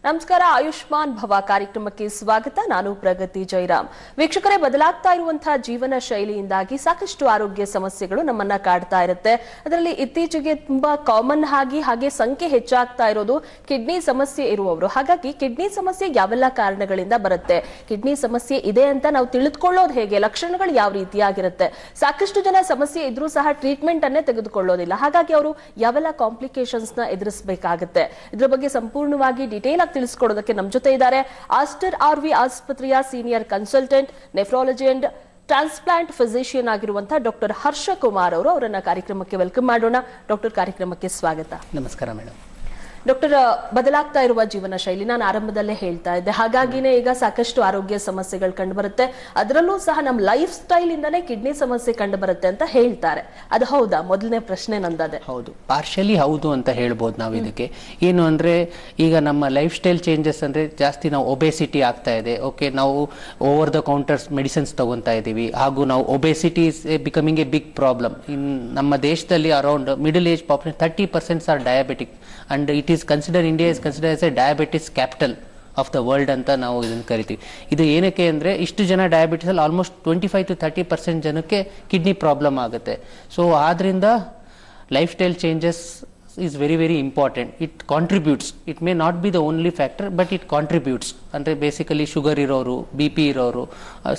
ನಮಸ್ಕಾರ. ಆಯುಷ್ಮಾನ್ ಭವ ಕಾರ್ಯಕ್ರಮಕ್ಕೆ ಸ್ವಾಗತ. ನಾನು ಪ್ರಗತಿ ಜೈರಾಮ್. ವೀಕ್ಷಕರೇ, ಬದಲಾಗ್ತಾ ಇರುವಂತಹ ಜೀವನ ಶೈಲಿಯಿಂದಾಗಿ ಸಾಕಷ್ಟು ಆರೋಗ್ಯ ಸಮಸ್ಯೆಗಳು ನಮ್ಮನ್ನ ಕಾಡ್ತಾ ಇರುತ್ತೆ. ಅದರಲ್ಲಿ ಇತ್ತೀಚೆಗೆ ತುಂಬಾ ಕಾಮನ್ ಹಾಗೆ ಸಂಖ್ಯೆ ಹೆಚ್ಚಾಗ್ತಾ ಇರೋದು ಕಿಡ್ನಿ ಸಮಸ್ಯೆ ಇರುವವರು. ಹಾಗಾಗಿ ಕಿಡ್ನಿ ಸಮಸ್ಯೆ ಯಾವೆಲ್ಲ ಕಾರಣಗಳಿಂದ ಬರುತ್ತೆ, ಕಿಡ್ನಿ ಸಮಸ್ಯೆ ಇದೆ ಅಂತ ನಾವು ತಿಳಿದುಕೊಳ್ಳೋದು ಹೇಗೆ, ಲಕ್ಷಣಗಳು ಯಾವ ರೀತಿಯಾಗಿರುತ್ತೆ. ಸಾಕಷ್ಟು ಜನ ಸಮಸ್ಯೆ ಇದ್ರೂ ಸಹ ಟ್ರೀಟ್ಮೆಂಟ್ ಅನ್ನೇ ತೆಗೆದುಕೊಳ್ಳೋದಿಲ್ಲ. ಹಾಗಾಗಿ ಅವರು ಯಾವೆಲ್ಲ ಕಾಂಪ್ಲಿಕೇಶನ್ಸ್ ನ ಎದುರಿಸಬೇಕಾಗುತ್ತೆ, ಇದ್ರ ಬಗ್ಗೆ ಸಂಪೂರ್ಣವಾಗಿ ಡೀಟೇಲ್ ಆಗಿ ತಿಳಿಸಿಕೊಡೋದಕ್ಕೆ ನಮ್ಮ ಜೊತೆ ಇದ್ದಾರೆ ಆಸ್ಟರ್ RV ಆಸ್ಪತ್ರೆಯ senior consultant, nephrology and transplant physician ಆಗಿರುವಂತಹ ಡಾಕ್ಟರ್ ಹರ್ಷ ಕುಮಾರ್ ಅವರು. ಅವರನ್ನ ಕಾರ್ಯಕ್ರಮಕ್ಕೆ ವೆಲ್ಕಮ್ ಮಾಡೋಣ. ಡಾಕ್ಟರ್, ಕಾರ್ಯಕ್ರಮಕ್ಕೆ ಸ್ವಾಗತ. ನಮಸ್ಕಾರ ಮೇಡಮ್. ಡಾಕ್ಟರ್, ಬದಲಾಗ್ತಾ ಇರುವ ಜೀವನ ಶೈಲಿ ನಾನು ಆರಂಭದಲ್ಲೇ ಹೇಳ್ತಾ ಇದ್ದೆ, ಹಾಗಾಗಿನೇ ಈಗ ಸಾಕಷ್ಟು ಆರೋಗ್ಯ ಸಮಸ್ಯೆಗಳು ಕಂಡು ಬರುತ್ತೆ. ಅದರಲ್ಲೂ ಸಹ ನಮ್ಮ ಲೈಫ್ ಸ್ಟೈಲ್ ಇಂದಾನೇ ಕಿಡ್ನಿ ಸಮಸ್ಯೆ ಕಂಡು ಬರುತ್ತೆ ಅಂತ ಹೇಳ್ತಾರೆ. ಅದು ಹೌದಾ? ಮೊದಲನೇ ಪ್ರಶ್ನೆ ನಂದದೆ. ಹೌದು, ಪಾರ್ಷಿಯಲಿ ಹೌದು ಅಂತ ಹೇಳ್ಬೋದು ನಾವು. ಇದಕ್ಕೆ ಏನು ಅಂದ್ರೆ, ಈಗ ನಮ್ಮ ಲೈಫ್ ಸ್ಟೈಲ್ ಚೇಂಜಸ್ ಅಂದ್ರೆ ಜಾಸ್ತಿ ನಾವು ಒಬೆಸಿಟಿ ಆಗ್ತಾ ಇದೆ. ಓಕೆ, ನಾವು ಓವರ್ ದ ಕೌಂಟರ್ಸ್ ಮೆಡಿಸಿನ್ಸ್ ತಗೊಂತಾ ಇದೀವಿ, ಹಾಗೂ ನಾವು obesity is becoming a big problem in ನಮ್ಮ ದೇಶದಲ್ಲಿ. Around middle age population 30% are diabetic and it is consider, India is consider as a diabetes capital of the world ಅಂತ ನಾವು ಇದನ್ನು ಕರಿತೀವಿ. ಇದು ಏನಕ್ಕೆ ಅಂದರೆ, ಇಷ್ಟು ಜನ ಡಯಾಬಿಟಿಸ್ ಅಲ್ಲಿ ಆಲ್ಮೋಸ್ಟ್ 25 to 30% ಜನಕ್ಕೆ ಕಿಡ್ನಿ ಪ್ರಾಬ್ಲಮ್ ಆಗುತ್ತೆ. ಸೊ ಆದ್ರಿಂದ life style changes is very important. It contributes. It may not be the only factor, but it contributes. ಅಂದ್ರೆ ಬೇಸಿಕಲಿ ಶುಗರ್ ಇರೋರು, BP ಇರೋರು,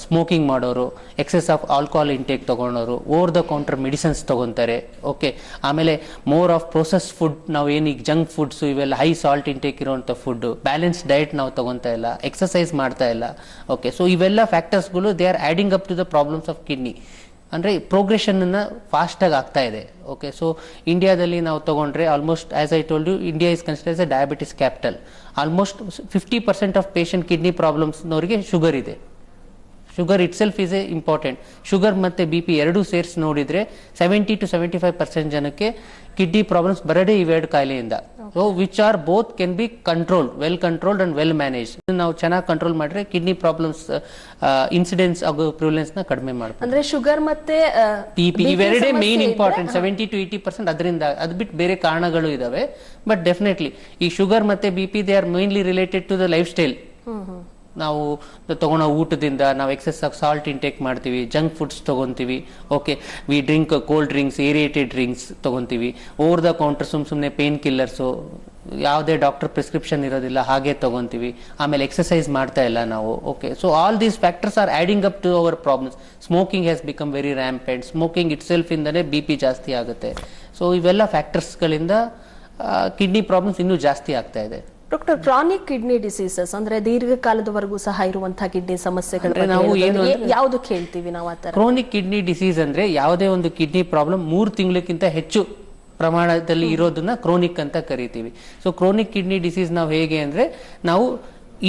ಸ್ಮೋಕಿಂಗ್ ಮಾಡೋರು, ಎಕ್ಸೆಸ್ ಆಫ್ ಆಲ್ಕೋಹಾಲ್ ಇಂಟೇಕ್ ತಗೊಂಡವರು, over the counter medicines ತಗೊಂತಾರೆ. Okay, ಆಮೇಲೆ more of process food, ನಾವು ಏನೀಗ junk foods ಇವೆಲ್ಲ ಹೈ ಸಾಲ್ಟ್ ಇಂಟೇಕ್ ಇರುವಂಥ ಫುಡ್, ಬ್ಯಾಲೆನ್ಸ್ ಡಯಟ್ ನಾವು ತಗೊಂತಾ ಇಲ್ಲ, ಎಕ್ಸಸೈಸ್ ಮಾಡ್ತಾ ಇಲ್ಲ. ಓಕೆ, ಸೊ ಇವೆಲ್ಲ ಫ್ಯಾಕ್ಟರ್ಸ್ಗಳು they are adding up to the problems of kidney. ಅಂದರೆ ಪ್ರೋಗ್ರೆಷನ್ ಫಾಸ್ಟಾಗಿ ಆಗ್ತಾ ಇದೆ. ಓಕೆ, ಸೊ ಇಂಡಿಯಾದಲ್ಲಿ ನಾವು ತಗೊಂಡ್ರೆ almost, as I told you, India is consider as a diabetes capital. Almost 50% of patient kidney ಪ್ರಾಬ್ಲಮ್ಸ್ನವರಿಗೆ ಶುಗರ್ ಇದೆ. Sugar itself is a important. Sugar ಮತ್ತೆ BP ಎರಡೂ ಸೇರಿಸಿ ನೋಡಿದ್ರೆ 70 to 75% ಜನಕ್ಕೆ ಕಿಡ್ನಿ ಪ್ರಾಬ್ಲಮ್ಸ್ ಬರದೇ ಇವೆರಡು ಕಾಯಿಲೆಯಿಂದ. So which are both can be controlled, well controlled and well manage. ನಾವು ಚೆನ್ನಾಗಿ ಕಂಟ್ರೋಲ್ ಮಾಡಿದ್ರೆ ಕಿಡ್ನಿ ಪ್ರಾಬ್ಲಮ್ಸ್ ಇನ್ಸಿಡೆನ್ಸ್ ಆಗೋ ಪ್ರಿವಲೆನ್ಸ್ ನ ಕಡಿಮೆ ಮಾಡ್ಬೋದು. ಅಂದ್ರೆ ಶುಗರ್ ಮತ್ತೆ BP ಇವೆರಡೇ ಮೇನ್ ಇಂಪಾರ್ಟೆಂಟ್. 70 to 80% ಅದರಿಂದ. ಅದು ಬಿಟ್ಟು ಬೇರೆ ಕಾರಣಗಳು ಇದಾವೆ, ಬಟ್ ಡೆಫಿನೆಟ್ಲಿ ಈ ಶುಗರ್ ಮತ್ತೆ BP they are mainly related to the lifestyle. ನಾವು ತಗೊಳ್ಳೋ ಊಟದಿಂದ ನಾವು ಎಕ್ಸೆಸ್ ಆಫ್ ಸಾಲ್ಟ್ ಇಂಟೇಕ್ ಮಾಡ್ತೀವಿ, ಜಂಕ್ ಫುಡ್ಸ್ ತಗೊಂತೀವಿ. Okay, we drink cold drinks, aerated drinks ತಗೊಂತೀವಿ. ಓವರ್ ದ ಕೌಂಟರ್ ಸುಮ್ಮನೆ ಪೇನ್ ಕಿಲ್ಲರ್ಸು, ಯಾವುದೇ ಡಾಕ್ಟರ್ ಪ್ರಿಸ್ಕ್ರಿಪ್ಷನ್ ಇರೋದಿಲ್ಲ ಹಾಗೆ ತಗೊಂತೀವಿ. ಆಮೇಲೆ ಎಕ್ಸಸೈಸ್ ಮಾಡ್ತಾ ಇಲ್ಲ ನಾವು. Okay, so all these factors are adding up to our problems. Smoking has become very rampant. Smoking itself ಇಂದಲೇ BP ಜಾಸ್ತಿ ಆಗುತ್ತೆ. ಸೊ ಇವೆಲ್ಲ ಫ್ಯಾಕ್ಟರ್ಸ್ಗಳಿಂದ ಕಿಡ್ನಿ ಪ್ರಾಬ್ಲಮ್ಸ್ ಇನ್ನೂ ಜಾಸ್ತಿ ಆಗ್ತಾ ಇದೆ. ಡಾಕ್ಟರ್, ಕ್ರಾನಿಕ್ ಕಿಡ್ನಿ ಡಿಸೀಸಸ್ ಅಂದ್ರೆ ದೀರ್ಘಕಾಲದವರೆಗೂ ಸಹ ಇರುವಂತಹ ಕಿಡ್ನಿ ಸಮಸ್ಯೆಗಳು ಯಾವ್ದಕ್ಕೆ ಹೇಳ್ತೀವಿ ನಾವು? ಆತರ ಕ್ರಾನಿಕ್ ಕಿಡ್ನಿ ಡಿಸೀಸ್ ಅಂದ್ರೆ ಯಾವುದೇ ಒಂದು ಕಿಡ್ನಿ ಪ್ರಾಬ್ಲಮ್ 3 ತಿಂಗಳಕ್ಕಿಂತ ಹೆಚ್ಚು ಪ್ರಮಾಣದಲ್ಲಿ ಇರೋದನ್ನ ಕ್ರೋನಿಕ್ ಅಂತ ಕರಿತೀವಿ. ಸೊ ಕ್ರೋನಿಕ್ ಕಿಡ್ನಿ ಡಿಸೀಸ್ ನಾವು ಹೇಗೆ ಅಂದ್ರೆ, ನಾವು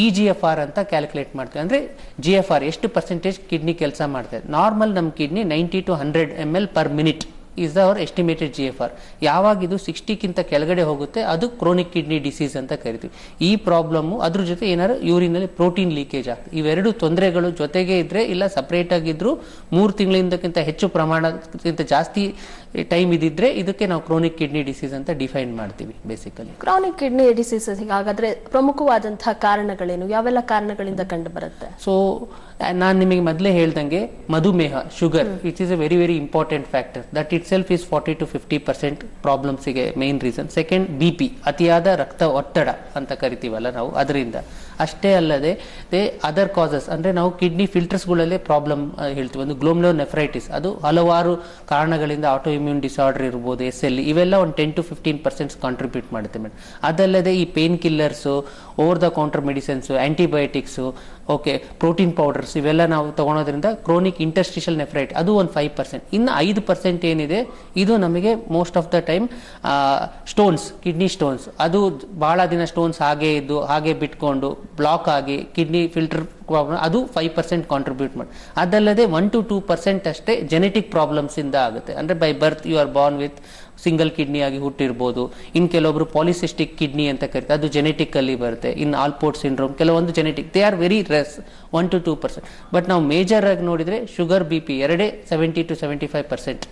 EGFR ಅಂತ ಕ್ಯಾಲ್ಕುಲೇಟ್ ಮಾಡ್ತೀವಿ. ಅಂದ್ರೆ GFR ಎಷ್ಟು ಪರ್ಸೆಂಟೇಜ್ ಕಿಡ್ನಿ ಕೆಲಸ ಮಾಡ್ತಾರೆ. ನಾರ್ಮಲ್ ನಮ್ಮ kidney 90 to 100 ml per minute is our estimated GFR. ಯಾವಾಗ ಇದು 60ಕ್ಕಿಂತ ಕೆಳಗಡೆ ಹೋಗುತ್ತೆ ಅದು ಕ್ರೋನಿಕ್ ಕಿಡ್ನಿ ಡಿಸೀಸ್ ಅಂತ ಕರಿತೀವಿ. ಈ ಪ್ರಾಬ್ಲಮ್ ಅದ್ರ ಜೊತೆ ಏನಾದ್ರು ಯೂರಿನಲ್ಲಿ ಪ್ರೋಟೀನ್ ಲೀಕೇಜ್ ಆಗ್ತದೆ. ಇವೆರಡು ತೊಂದರೆಗಳು ಜೊತೆಗೆ ಇದ್ರೆ, ಇಲ್ಲ ಸಪರೇಟ್ ಆಗಿದ್ರು, 3 ತಿಂಗಳಿಂದಕ್ಕಿಂತ ಹೆಚ್ಚು ಪ್ರಮಾಣಕ್ಕಿಂತ ಜಾಸ್ತಿ ಟೈಮ್ ಇದಿದ್ರೆ ಇದಕ್ಕೆ ನಾವು ಕ್ರೋನಿಕ್ ಕಿಡ್ನಿ ಡಿಸೀಸ್ ಅಂತ ಡಿಫೈನ್ ಮಾಡ್ತೀವಿ. ಬೇಸಿಕಲಿ ಕ್ರಾನಿಕ್ ಕಿಡ್ನಿ ಡಿಸೀಸ್ ಹಾಗಾದ್ರೆ ಪ್ರಮುಖವಾದಂತಹ ಕಾರಣಗಳೇನು, ಯಾವೆಲ್ಲ ಕಾರಣಗಳಿಂದ ಕಂಡು ಬರುತ್ತೆ? ಸೊ ನಾನು ನಿಮಗೆ ಮೊದಲೇ ಹೇಳ್ದಂಗೆ, ಮಧುಮೇಹ, sugar, it is a very important factor. That itself is 40 to 50% ಪ್ರಾಬ್ಲಮ್ಸ್ಗೆ ಮೇನ್ ರೀಸನ್. ಸೆಕೆಂಡ್, BP, ಅತಿಯಾದ ರಕ್ತ ಒತ್ತಡ ಅಂತ ಕರಿತೀವಲ್ಲ ನಾವು, ಅದರಿಂದ. ಅಷ್ಟೇ ಅಲ್ಲದೆ ಅದರ್ ಕಾಸಸ್ ಅಂದ್ರೆ ನಾವು ಕಿಡ್ನಿ ಫಿಲ್ಟರ್ಸ್ಗಳಲ್ಲೇ ಪ್ರಾಬ್ಲಮ್ ಹೇಳ್ತೀವಿ. ಒಂದು ಗ್ಲೋಮೆರುಲೋನೆಫ್ರೈಟಿಸ್, ಅದು ಹಲವಾರು ಕಾರಣಗಳಿಂದ, ಆಟೋ ಇಮ್ಯೂನ್ ಡಿಸಾರ್ಡರ್ ಇರ್ಬೋದು, SLE, ಇವೆಲ್ಲ ಒಂದು 10 to 15% ಕಾಂಟ್ರಿಬ್ಯೂಟ್ ಮಾಡುತ್ತೆ ಮೇಡಮ್. ಅದಲ್ಲದೆ ಈ painkillers, over the counter medicines, antibiotics, okay, protein powders, ಇವೆಲ್ಲ ನಾವು ತಗೊಳೋದ್ರಿಂದ ಕ್ರೋನಿಕ್ ಇಂಟರ್ಸ್ಟಿಷಲ್ ನೆಫ್ರೈಟ್ ಅದು ಒಂದು 5%. ಇನ್ನು 5% ಏನಿದೆ, ಇದು ನಮಗೆ most of the time stones, kidney stones, ಅದು ಬಹಳ ದಿನ ಸ್ಟೋನ್ಸ್ ಹಾಗೆ ಇದ್ದು ಹಾಗೆ ಬಿಟ್ಕೊಂಡು ಬ್ಲಾಕ್ ಆಗಿ ಕಿಡ್ನಿ ಫಿಲ್ಟರ್ ಪ್ರಾಬ್ಲಮ್, ಅದು 5% ಕಾಂಟ್ರಿಬ್ಯೂಟ್ ಮಾಡಿ. ಅದಲ್ಲದೆ 1 to 2% ಅಷ್ಟೇ ಜೆನೆಟಿಕ್ ಪ್ರಾಬ್ಲಮ್ಸ್ ಇಂದ ಆಗುತ್ತೆ. ಅಂದ್ರೆ by birth you are born with single kidney ಆಗಿ ಹುಟ್ಟಿರ್ಬೋದು. ಇನ್ ಕೆಲವೊಬ್ರು ಪಾಲಿಸಿಸ್ಟಿಕ್ ಕಿಡ್ನಿ ಅಂತ ಕರೀತಾರೆ, ಅದು ಜೆನೆಟಿಕ್ ಅಲ್ಲಿ ಬರುತ್ತೆ. ಇನ್ ಆಲ್ಪೋರ್ಟ್ ಸಿಂಡ್ರೋಮ್, ಕೆಲವೊಂದು genetic, they are very rare, 1 to 2%. But ನಾವು ಮೇಜರ್ ಆಗಿ ನೋಡಿದ್ರೆ ಶುಗರ್, BP ಎರಡೇ 70 to 75%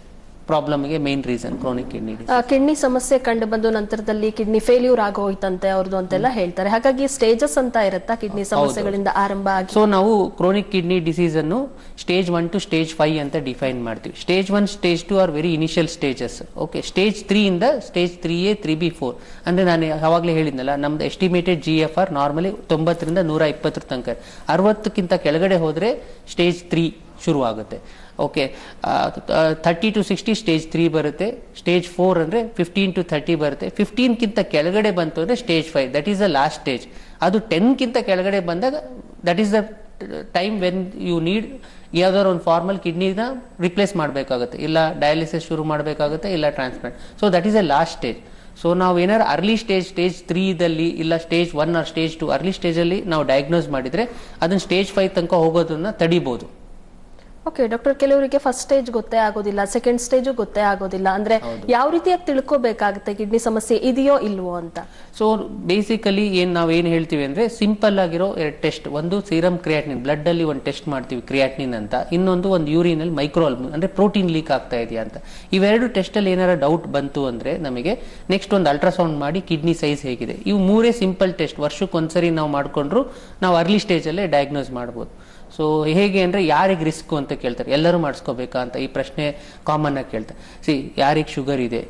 ಪ್ರಾಬ್ಲಮ್ಗೆ main reason chronic kidney disease. Kidney ಸಮಸ್ಯೆ ಕಂಡು ಬಂದು ನಂತರದಲ್ಲಿ ಕಿಡ್ನಿ ಫೇಲ್ಯೂರ್ ಆಗೋಯ್ತಂತೆ ಅವ್ರದ್ದು ಅಂತೆಲ್ಲ ಹೇಳ್ತಾರೆ. ಹಾಗಾಗಿ ಸ್ಟೇಜಸ್ ಅಂತ ಇರುತ್ತಾ ಕಿಡ್ನಿ ಸಮಸ್ಯೆಗಳಿಂದ ಆರಂಭ ಆಗಿ? ಸೊ ನಾವು ಕ್ರೋನಿಕ್ ಕಿಡ್ನಿ ಡಿಸೀಸ್ ಅನ್ನು ಸ್ಟೇಜ್ 1 to ಸ್ಟೇಜ್ 5 ಅಂತ ಡಿಫೈನ್ ಮಾಡ್ತೀವಿ. Stage 1 stage 2 are very initial stages. Okay, stage 3 ಇಂದ ಸ್ಟೇಜ್ 3A 3B 4 ಅಂದ್ರೆ ನಾನು ಯಾವಾಗಲೇ ಹೇಳಿದ್ನಲ್ಲ, ನಮ್ದು ಎಸ್ಟಿಮೇಟೆಡ್ GFR ನಾರ್ಮಲಿ 90 ರಿಂದ 120 ತನಕ. 60ಕ್ಕಿಂತ ಕೆಳಗಡೆ ಹೋದ್ರೆ ಸ್ಟೇಜ್ 3 ಶುರು ಆಗುತ್ತೆ. ಓಕೆ, 30 to 60 ಸ್ಟೇಜ್ 3 ಬರುತ್ತೆ. ಸ್ಟೇಜ್ 4 ಅಂದ್ರೆ 15 to 30 ಬರುತ್ತೆ. 15ಕ್ಕಿಂತ ಕೆಳಗಡೆ ಬಂತು ಅಂದ್ರೆ stage 5, that is the last stage. ಅದು 10ಕ್ಕಿಂತ ಕೆಳಗಡೆ ಬಂದಾಗ that is the time when you need ಯಾವ್ದಾದ್ರು ಒಂದು ಫಾರ್ಮಲ್ ಕಿಡ್ನಿನ ರಿಪ್ಲೇಸ್ ಮಾಡಬೇಕಾಗುತ್ತೆ, ಇಲ್ಲ ಡಯಾಲಿಸಿಸ್ ಶುರು ಮಾಡಬೇಕಾಗುತ್ತೆ, ಇಲ್ಲ transplant. So that is the last stage. So ನಾವು ಏನಾದ್ರು ಅರ್ಲಿ ಸ್ಟೇಜ್ 3 ದಲ್ಲಿ ಇಲ್ಲ stage 1 or stage 2 early stage ಅಲ್ಲಿ ನಾವು ಡಯಾಗ್ನೋಸ್ ಮಾಡಿದ್ರೆ ಅದನ್ನ ಸ್ಟೇಜ್ 5 ತನಕ ಹೋಗೋದನ್ನ ತಡಿಬಹುದು. ಓಕೆ ಡಾಕ್ಟರ್, ಕೆಲವರಿಗೆ ಫಸ್ಟ್ ಸ್ಟೇಜ್ ಗೊತ್ತೇ ಆಗೋದಿಲ್ಲ, ಸೆಕೆಂಡ್ ಸ್ಟೇಜು ಗೊತ್ತೇ ಆಗೋದಿಲ್ಲ. ಅಂದ್ರೆ ಯಾವ ರೀತಿಯಾಗಿ ತಿಳ್ಕೋಬೇಕಾಗುತ್ತೆ ಕಿಡ್ನಿ ಸಮಸ್ಯೆ ಇದೆಯೋ ಇಲ್ವೋ ಅಂತ? ಸೊ ಬೇಸಿಕಲಿ ನಾವೇನ್ ಹೇಳ್ತೀವಿ ಅಂದ್ರೆ ಸಿಂಪಲ್ ಆಗಿರೋ 2 ಟೆಸ್ಟ್. ಒಂದು ಸೀರಮ್ ಕ್ರಿಯಾಟಿನಿನ್, ಬ್ಲಡ್ ಅಲ್ಲಿ ಒಂದು ಟೆಸ್ಟ್ ಮಾಡ್ತೀವಿ ಕ್ರಿಯಾಟಿನಿನ್ ಅಂತ. ಇನ್ನೊಂದು ಒಂದು ಯೂರಿನ್ ಅಲ್ಲಿ ಮೈಕ್ರೋಆಲ್ಬುಮಿನ್ ಅಂದ್ರೆ ಪ್ರೋಟೀನ್ ಲೀಕ್ ಆಗ್ತಾ ಇದೆಯಾ ಅಂತ. ಇವೆರಡು ಟೆಸ್ಟ್ ಅಲ್ಲಿ ಏನಾರ ಡೌಟ್ ಬಂತು ಅಂದ್ರೆ ನಮಗೆ ನೆಕ್ಸ್ಟ್ ಒಂದು ಅಲ್ಟ್ರಾಸೌಂಡ್ ಮಾಡಿ ಕಿಡ್ನಿ ಸೈಜ್ ಹೇಗಿದೆ, ಇವು 3 ಸಿಂಪಲ್ ಟೆಸ್ಟ್ ವರ್ಷಕ್ಕೊಂದ್ಸರಿ ನಾವು ಮಾಡ್ಕೊಂಡ್ರು ನಾವು ಅರ್ಲಿ ಸ್ಟೇಜ್ ಅಲ್ಲೇ ಡಯಾಗ್ನೋಸ್ ಮಾಡಬಹುದು. ಸೊ ಹೇಗೆ ಅಂದ್ರೆ ಯಾರಿಗೆ ರಿಸ್ಕ್ ಅಂತ ಕೇಳ್ತಾರೆ, ಎಲ್ಲರೂ ಮಾಡಿಸ್ಕೋಬೇಕಾ ಅಂತ ಈ ಪ್ರಶ್ನೆ ಕಾಮನ್ ಆಗಿ ಕೇಳ್ತಾರೆ. ಯಾರಿಗೆ ಶುಗರ್ ಇದೆ,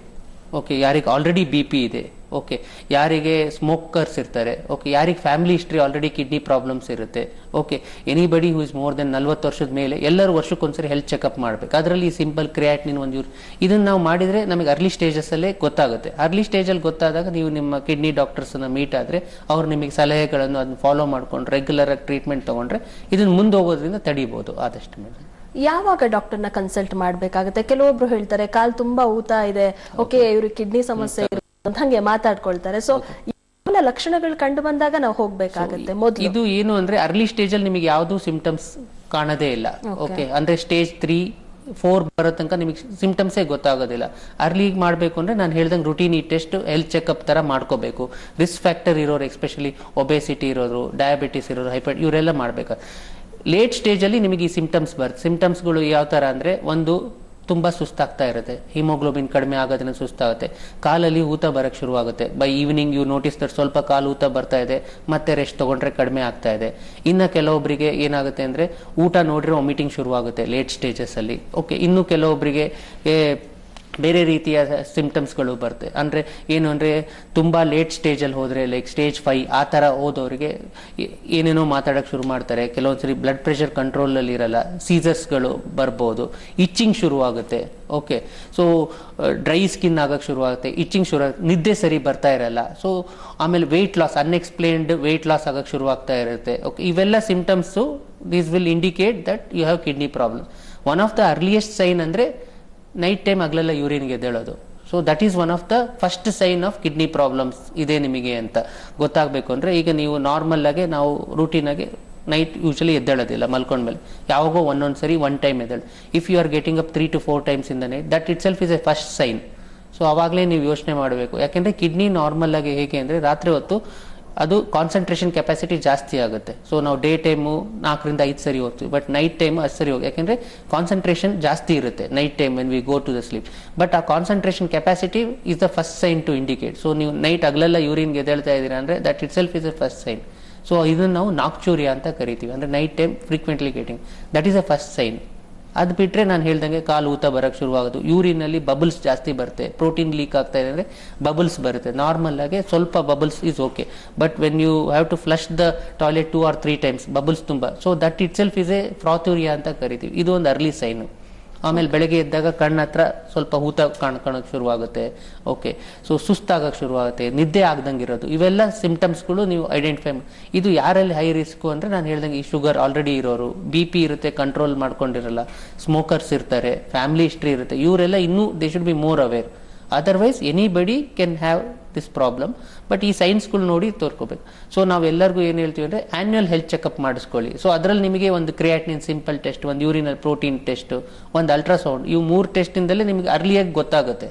ಓಕೆ, ಯಾರಿಗೆ ಆಲ್ರೆಡಿ BP ಇದೆ, ಓಕೆ, ಯಾರಿಗೆ ಸ್ಮೋಕರ್ಸ್ ಇರ್ತಾರೆ, ಓಕೆ, ಯಾರಿಗೆ family history already kidney problems ಇರುತ್ತೆ, okay, anybody who is more than 40 ವರ್ಷದ ಮೇಲೆ ಎಲ್ಲರೂ ವರ್ಷಕ್ಕೊಂದ್ಸರಿ ಹೆಲ್ತ್ ಚೆಕ್ಅಪ್ ಮಾಡಬೇಕು. ಅದರಲ್ಲಿ ಸಿಂಪಲ್ ಕ್ರಿಯಾಟಿನಿನ್ ಒಂದು ಇದನ್ನ ನಾವು ಮಾಡಿದ್ರೆ ನಮಗೆ ಅರ್ಲಿ ಸ್ಟೇಜಸ್ ಅಲ್ಲೇ ಗೊತ್ತಾಗುತ್ತೆ. ಅರ್ಲಿ ಸ್ಟೇಜ್ ಅಲ್ಲಿ ಗೊತ್ತಾದಾಗ ನೀವು ನಿಮ್ಮ ಕಿಡ್ನಿ ಡಾಕ್ಟರ್ಸ್ ಅನ್ನ ಮೀಟ್ ಆದ್ರೆ ಅವ್ರು ನಿಮಗೆ ಸಲಹೆಗಳನ್ನು ಅದನ್ನ ಫಾಲೋ ಮಾಡ್ಕೊಂಡು ರೆಗ್ಯುಲರ್ ಆಗಿ ಟ್ರೀಟ್ಮೆಂಟ್ ತಗೊಂಡ್ರೆ ಇದನ್ನ ಮುಂದೆ ಹೋಗೋದ್ರಿಂದ ತಡಿಬಹುದು ಆದಷ್ಟು ಮೇಲೆ. ಯಾವಾಗ ಡಾಕ್ಟರ್ನ ಕನ್ಸಲ್ಟ್ ಮಾಡ್ಬೇಕಾಗುತ್ತೆ? ಕೆಲವೊಬ್ರು ಹೇಳ್ತಾರೆ ಕಾಲ್ ತುಂಬಾ ಊತ ಇದೆ, ಓಕೆ ಇವ್ರಿಗೆ ಕಿಡ್ನಿ ಸಮಸ್ಯೆ ಅಂತ ಹಂಗೆ ಮಾತಾಡ್ಕೊಳ್ತಾರೆ. ಸೊ ಎಲ್ಲ ಲಕ್ಷಣಗಳು ಕಂಡು ಬಂದಾಗ ನಾವು ಹೋಗ್ಬೇಕಾಗತ್ತೆ ಮೊದಲು. ಇದು ಏನು ಅಂದ್ರೆ ಅರ್ಲಿ ಸ್ಟೇಜ್ ಅಲ್ಲಿ ನಿಮಗೆ ಯಾವ್ದು ಸಿಂಪ್ಟಮ್ಸ್ ಕಾಣದೇ ಇಲ್ಲ. ಓಕೆ, ಅಂದ್ರೆ ಸ್ಟೇಜ್ 3, 4 ಬರೋ ತನಕ ನಿಮಗೆ ಸಿಂಪ್ಟಮ್ಸೇ ಗೊತ್ತಾಗೋದಿಲ್ಲ. ಅರ್ಲಿ ಮಾಡಬೇಕು ಅಂದ್ರೆ ನಾನು ಹೇಳ್ದಂಗೆ ರುಟೀನ್ ಈ ಟೆಸ್ಟ್ ಹೆಲ್ತ್ ಚೆಕ್ಅಪ್ ತರ ಮಾಡ್ಕೋಬೇಕು. ರಿಸ್ಕ್ ಫ್ಯಾಕ್ಟರ್ ಇರೋರು, ಎಸ್ಪೆಷಲಿ ಒಬೆಸಿಟಿ ಇರೋರು, ಡಯಾಬಿಟಿಸ್ ಇರೋರು, ಹೈಪರ್ ಇವರೆಲ್ಲ ಮಾಡ್ಬೇಕು. ಲೇಟ್ ಸ್ಟೇಜ್ ಅಲ್ಲಿ ನಿಮಗೆ ಈ ಸಿಂಪ್ಟಮ್ಸ್ ಬರುತ್ತೆ. ಸಿಂಪ್ಟಮ್ಸ್ಗಳು ಯಾವ ತರ ಅಂದ್ರೆ, ಒಂದು ತುಂಬಾ ಸುಸ್ತಾಗ್ತಾ ಇರುತ್ತೆ, ಹಿಮೋಗ್ಲೋಬಿನ್ ಕಡಿಮೆ ಆಗೋದ್ರಿಂದ ಸುಸ್ತಾಗುತ್ತೆ, ಕಾಲಲ್ಲಿ ಊತ ಬರಕ್ ಶುರು ಆಗುತ್ತೆ. By evening you notice that ಸ್ವಲ್ಪ ಕಾಲು ಊತ ಬರ್ತಾ ಇದೆ, ಮತ್ತೆ ರೆಸ್ಟ್ ತಗೊಂಡ್ರೆ ಕಡಿಮೆ ಆಗ್ತಾ ಇದೆ. ಇನ್ನು ಕೆಲವೊಬ್ಬರಿಗೆ ಏನಾಗುತ್ತೆ ಅಂದ್ರೆ ಊಟ ನೋಡ್ರೆ ವಾಮಿಟಿಂಗ್ ಶುರು ಆಗುತ್ತೆ ಲೇಟ್ ಸ್ಟೇಜಸ್ ಅಲ್ಲಿ. ಓಕೆ, ಇನ್ನು ಕೆಲವೊಬ್ಬರಿಗೆ ಬೇರೆ ರೀತಿಯ ಸಿಂಪ್ಟಮ್ಸ್ಗಳು ಬರುತ್ತೆ. ಅಂದ್ರೆ ಏನು ಅಂದ್ರೆ ತುಂಬಾ ಲೇಟ್ ಸ್ಟೇಜ್ ಅಲ್ಲಿ ಹೋದ್ರೆ ಲೈಕ್ ಸ್ಟೇಜ್ 5 ಆ ತರ ಹೋದವರಿಗೆ ಏನೇನೋ ಮಾತಾಡಕ್ ಶುರು ಮಾಡ್ತಾರೆ. ಕೆಲವೊಂದ್ಸರಿ ಬ್ಲಡ್ ಪ್ರೆಷರ್ ಕಂಟ್ರೋಲ್ ಅಲ್ಲಿ ಇರಲ್ಲ, ಸೀಸರ್ಸ್ಗಳು ಬರ್ಬೋದು, ಇಚ್ಚಿಂಗ್ ಶುರು ಆಗುತ್ತೆ. ಓಕೆ, ಸೊ ಡ್ರೈ ಸ್ಕಿನ್ ಆಗಕ್ ಶುರು ಆಗುತ್ತೆ, ಇಚ್ಚಿಂಗ್ ಶುರು ಆಗುತ್ತೆ, ನಿದ್ದೆ ಸರಿ ಬರ್ತಾ ಇರಲ್ಲ. ಸೊ ಆಮೇಲೆ weight loss, unexplained weight loss ಆಗಕ್ ಶುರು ಆಗ್ತಾ ಇರುತ್ತೆ. ಓಕೆ, ಇವೆಲ್ಲ symptoms this will indicate that you have kidney problem. One of the earliest sign ಅಂದ್ರೆ ನೈಟ್ ಟೈಮ್ ಆಗ್ಲೆಲ್ಲ ಯೂರಿನ್ಗೆ ಎದ್ದೇಳೋದು. So that is one of the first sign of kidney problems ಇದೆ ನಿಮಗೆ ಅಂತ ಗೊತ್ತಾಗಬೇಕು. ಅಂದ್ರೆ ಈಗ ನೀವು ನಾರ್ಮಲ್ ಆಗಿ ನಾವು ರೂಟೀನ್ ಆಗಿ ನೈಟ್ ಯೂಶಲಿ ಎದ್ದೇಳೋದಿಲ್ಲ, ಮಲ್ಕೊಂಡ್ಮೇಲೆ ಯಾವಾಗೋ ಒಂದೊಂದ್ಸರಿ 1 ಟೈಮ್ ಎದ್ದೇಳು. If you are getting up 3 to 4 times in the night, that itself is a first sign. So ಅವಾಗಲೇ ನೀವು ಯೋಚನೆ ಮಾಡಬೇಕು. ಯಾಕೆಂದ್ರೆ ಕಿಡ್ನಿ ನಾರ್ಮಲ್ ಆಗಿ ಹೇಗೆ ಅಂದ್ರೆ ರಾತ್ರಿ ಹೊತ್ತು ಅದು ಕಾನ್ಸಂಟ್ರೇಷನ್ ಕೆಪಾಸಿಟಿ ಜಾಸ್ತಿ ಆಗುತ್ತೆ. ಸೊ ನಾವು ಡೇ ಟೈಮು 4 ರಿಂದ 5 ಸರಿ ಹೋಗ್ತೀವಿ, ಬಟ್ ನೈಟ್ ಟೈಮ್ 10 ಸರಿ ಹೋಗಿ, ಯಾಕೆಂದ್ರೆ ಕಾನ್ಸಂಟ್ರೇಷನ್ ಜಾಸ್ತಿ ಇರುತ್ತೆ night time when we go to the sleep. But ಆ concentration capacity is the first sign to indicate. So ನೀವು ನೈಟ್ ಅಗಲೆಲ್ಲ ಯೂರಿನ್ಗೆ ಎದ್ದೇಳ್ತಾ ಇದ್ದೀರಾ ಅಂದ್ರೆ that itself is the first sign. So ಇದನ್ನ ನಾವು ನಾಕ್ಚೂರಿಯಾ ಅಂತ ಕರಿತೀವಿ, ಅಂದ್ರೆ night time frequently getting, that is a first sign. ಅದು ಬಿಟ್ರೆ ನಾನು ಹೇಳ್ದಂಗೆ ಕಾಲು ಊತ ಬರಕ್ ಶುರುವಾಗೋದು, ಯೂರಿನ್ ಅಲ್ಲಿ ಬಬಲ್ಸ್ ಜಾಸ್ತಿ ಬರುತ್ತೆ, ಪ್ರೋಟೀನ್ ಲೀಕ್ ಆಗ್ತಾ ಇದೆ ಅಂದ್ರೆ ಬಬಲ್ಸ್ ಬರುತ್ತೆ. ನಾರ್ಮಲ್ ಆಗಿ ಸ್ವಲ್ಪ bubbles is okay, but when you have to flush the toilet 2 or 3 times bubbles ತುಂಬಾ, so that itself is a frothuria ಅಂತ ಕರಿತೀವಿ. ಇದು ಒಂದು ಅರ್ಲಿ ಸೈನ್. ಆಮೇಲೆ ಬೆಳಗ್ಗೆ ಎದ್ದಾಗ ಕಣ್ಣ ಹತ್ರ ಸ್ವಲ್ಪ ಊತ ಕಾಣ್ಕೊಳಕ್ ಶುರುವಾಗುತ್ತೆ. ಓಕೆ, ಸೊ ಸುಸ್ತಾಗಕ್ಕೆ ಶುರುವಾಗುತ್ತೆ, ನಿದ್ದೆ ಆಗ್ದಂಗೆ ಇರೋದು, ಇವೆಲ್ಲ ಸಿಂಪ್ಟಮ್ಸ್ಗಳು ನೀವು ಐಡೆಂಟಿಫೈ ಮಾಡಿ. ಇದು ಯಾರಲ್ಲಿ ಹೈ ರಿಸ್ಕ್ ಅಂದ್ರೆ ನಾನು ಹೇಳ್ದಂಗೆ ಈ ಶುಗರ್ ಆಲ್ರೆಡಿ ಇರೋರು, BP ಇರುತ್ತೆ ಕಂಟ್ರೋಲ್ ಮಾಡ್ಕೊಂಡಿರಲ್ಲ, ಸ್ಮೋಕರ್ಸ್ ಇರ್ತಾರೆ, ಫ್ಯಾಮಿಲಿ ಹಿಸ್ಟ್ರಿ ಇರುತ್ತೆ, ಇವರೆಲ್ಲ ಇನ್ನೂ they should be more aware. Otherwise anybody can have this problem. But ಈ ಸೈನ್ಸ್ಗಳು ನೋಡಿ ತೋರ್ಕೋಬೇಕು. ಸೊ ನಾವೆಲ್ಲರಿಗೂ ಏನು ಹೇಳ್ತೀವಿ ಅಂದ್ರೆ ಆನ್ಯುವಲ್ ಹೆಲ್ತ್ ಚೆಕ್ಅಪ್ ಮಾಡಿಸ್ಕೊಳ್ಳಿ. ಸೊ ಅದರಲ್ಲಿ ನಿಮಗೆ ಒಂದು ಕ್ರಿಯಾಟಿನಿನ್ ಸಿಂಪಲ್ ಟೆಸ್ಟ್, ಒಂದು ಯೂರಿನಲ್ ಪ್ರೋಟೀನ್ ಟೆಸ್ಟ್, ಒಂದು ಅಲ್ಟ್ರಾಸೌಂಡ್, ಇವು 3 ಟೆಸ್ಟ್ ಇಂದಲೇ ನಿಮಗೆ ಅರ್ಲಿಯಾಗಿ ಗೊತ್ತಾಗುತ್ತೆ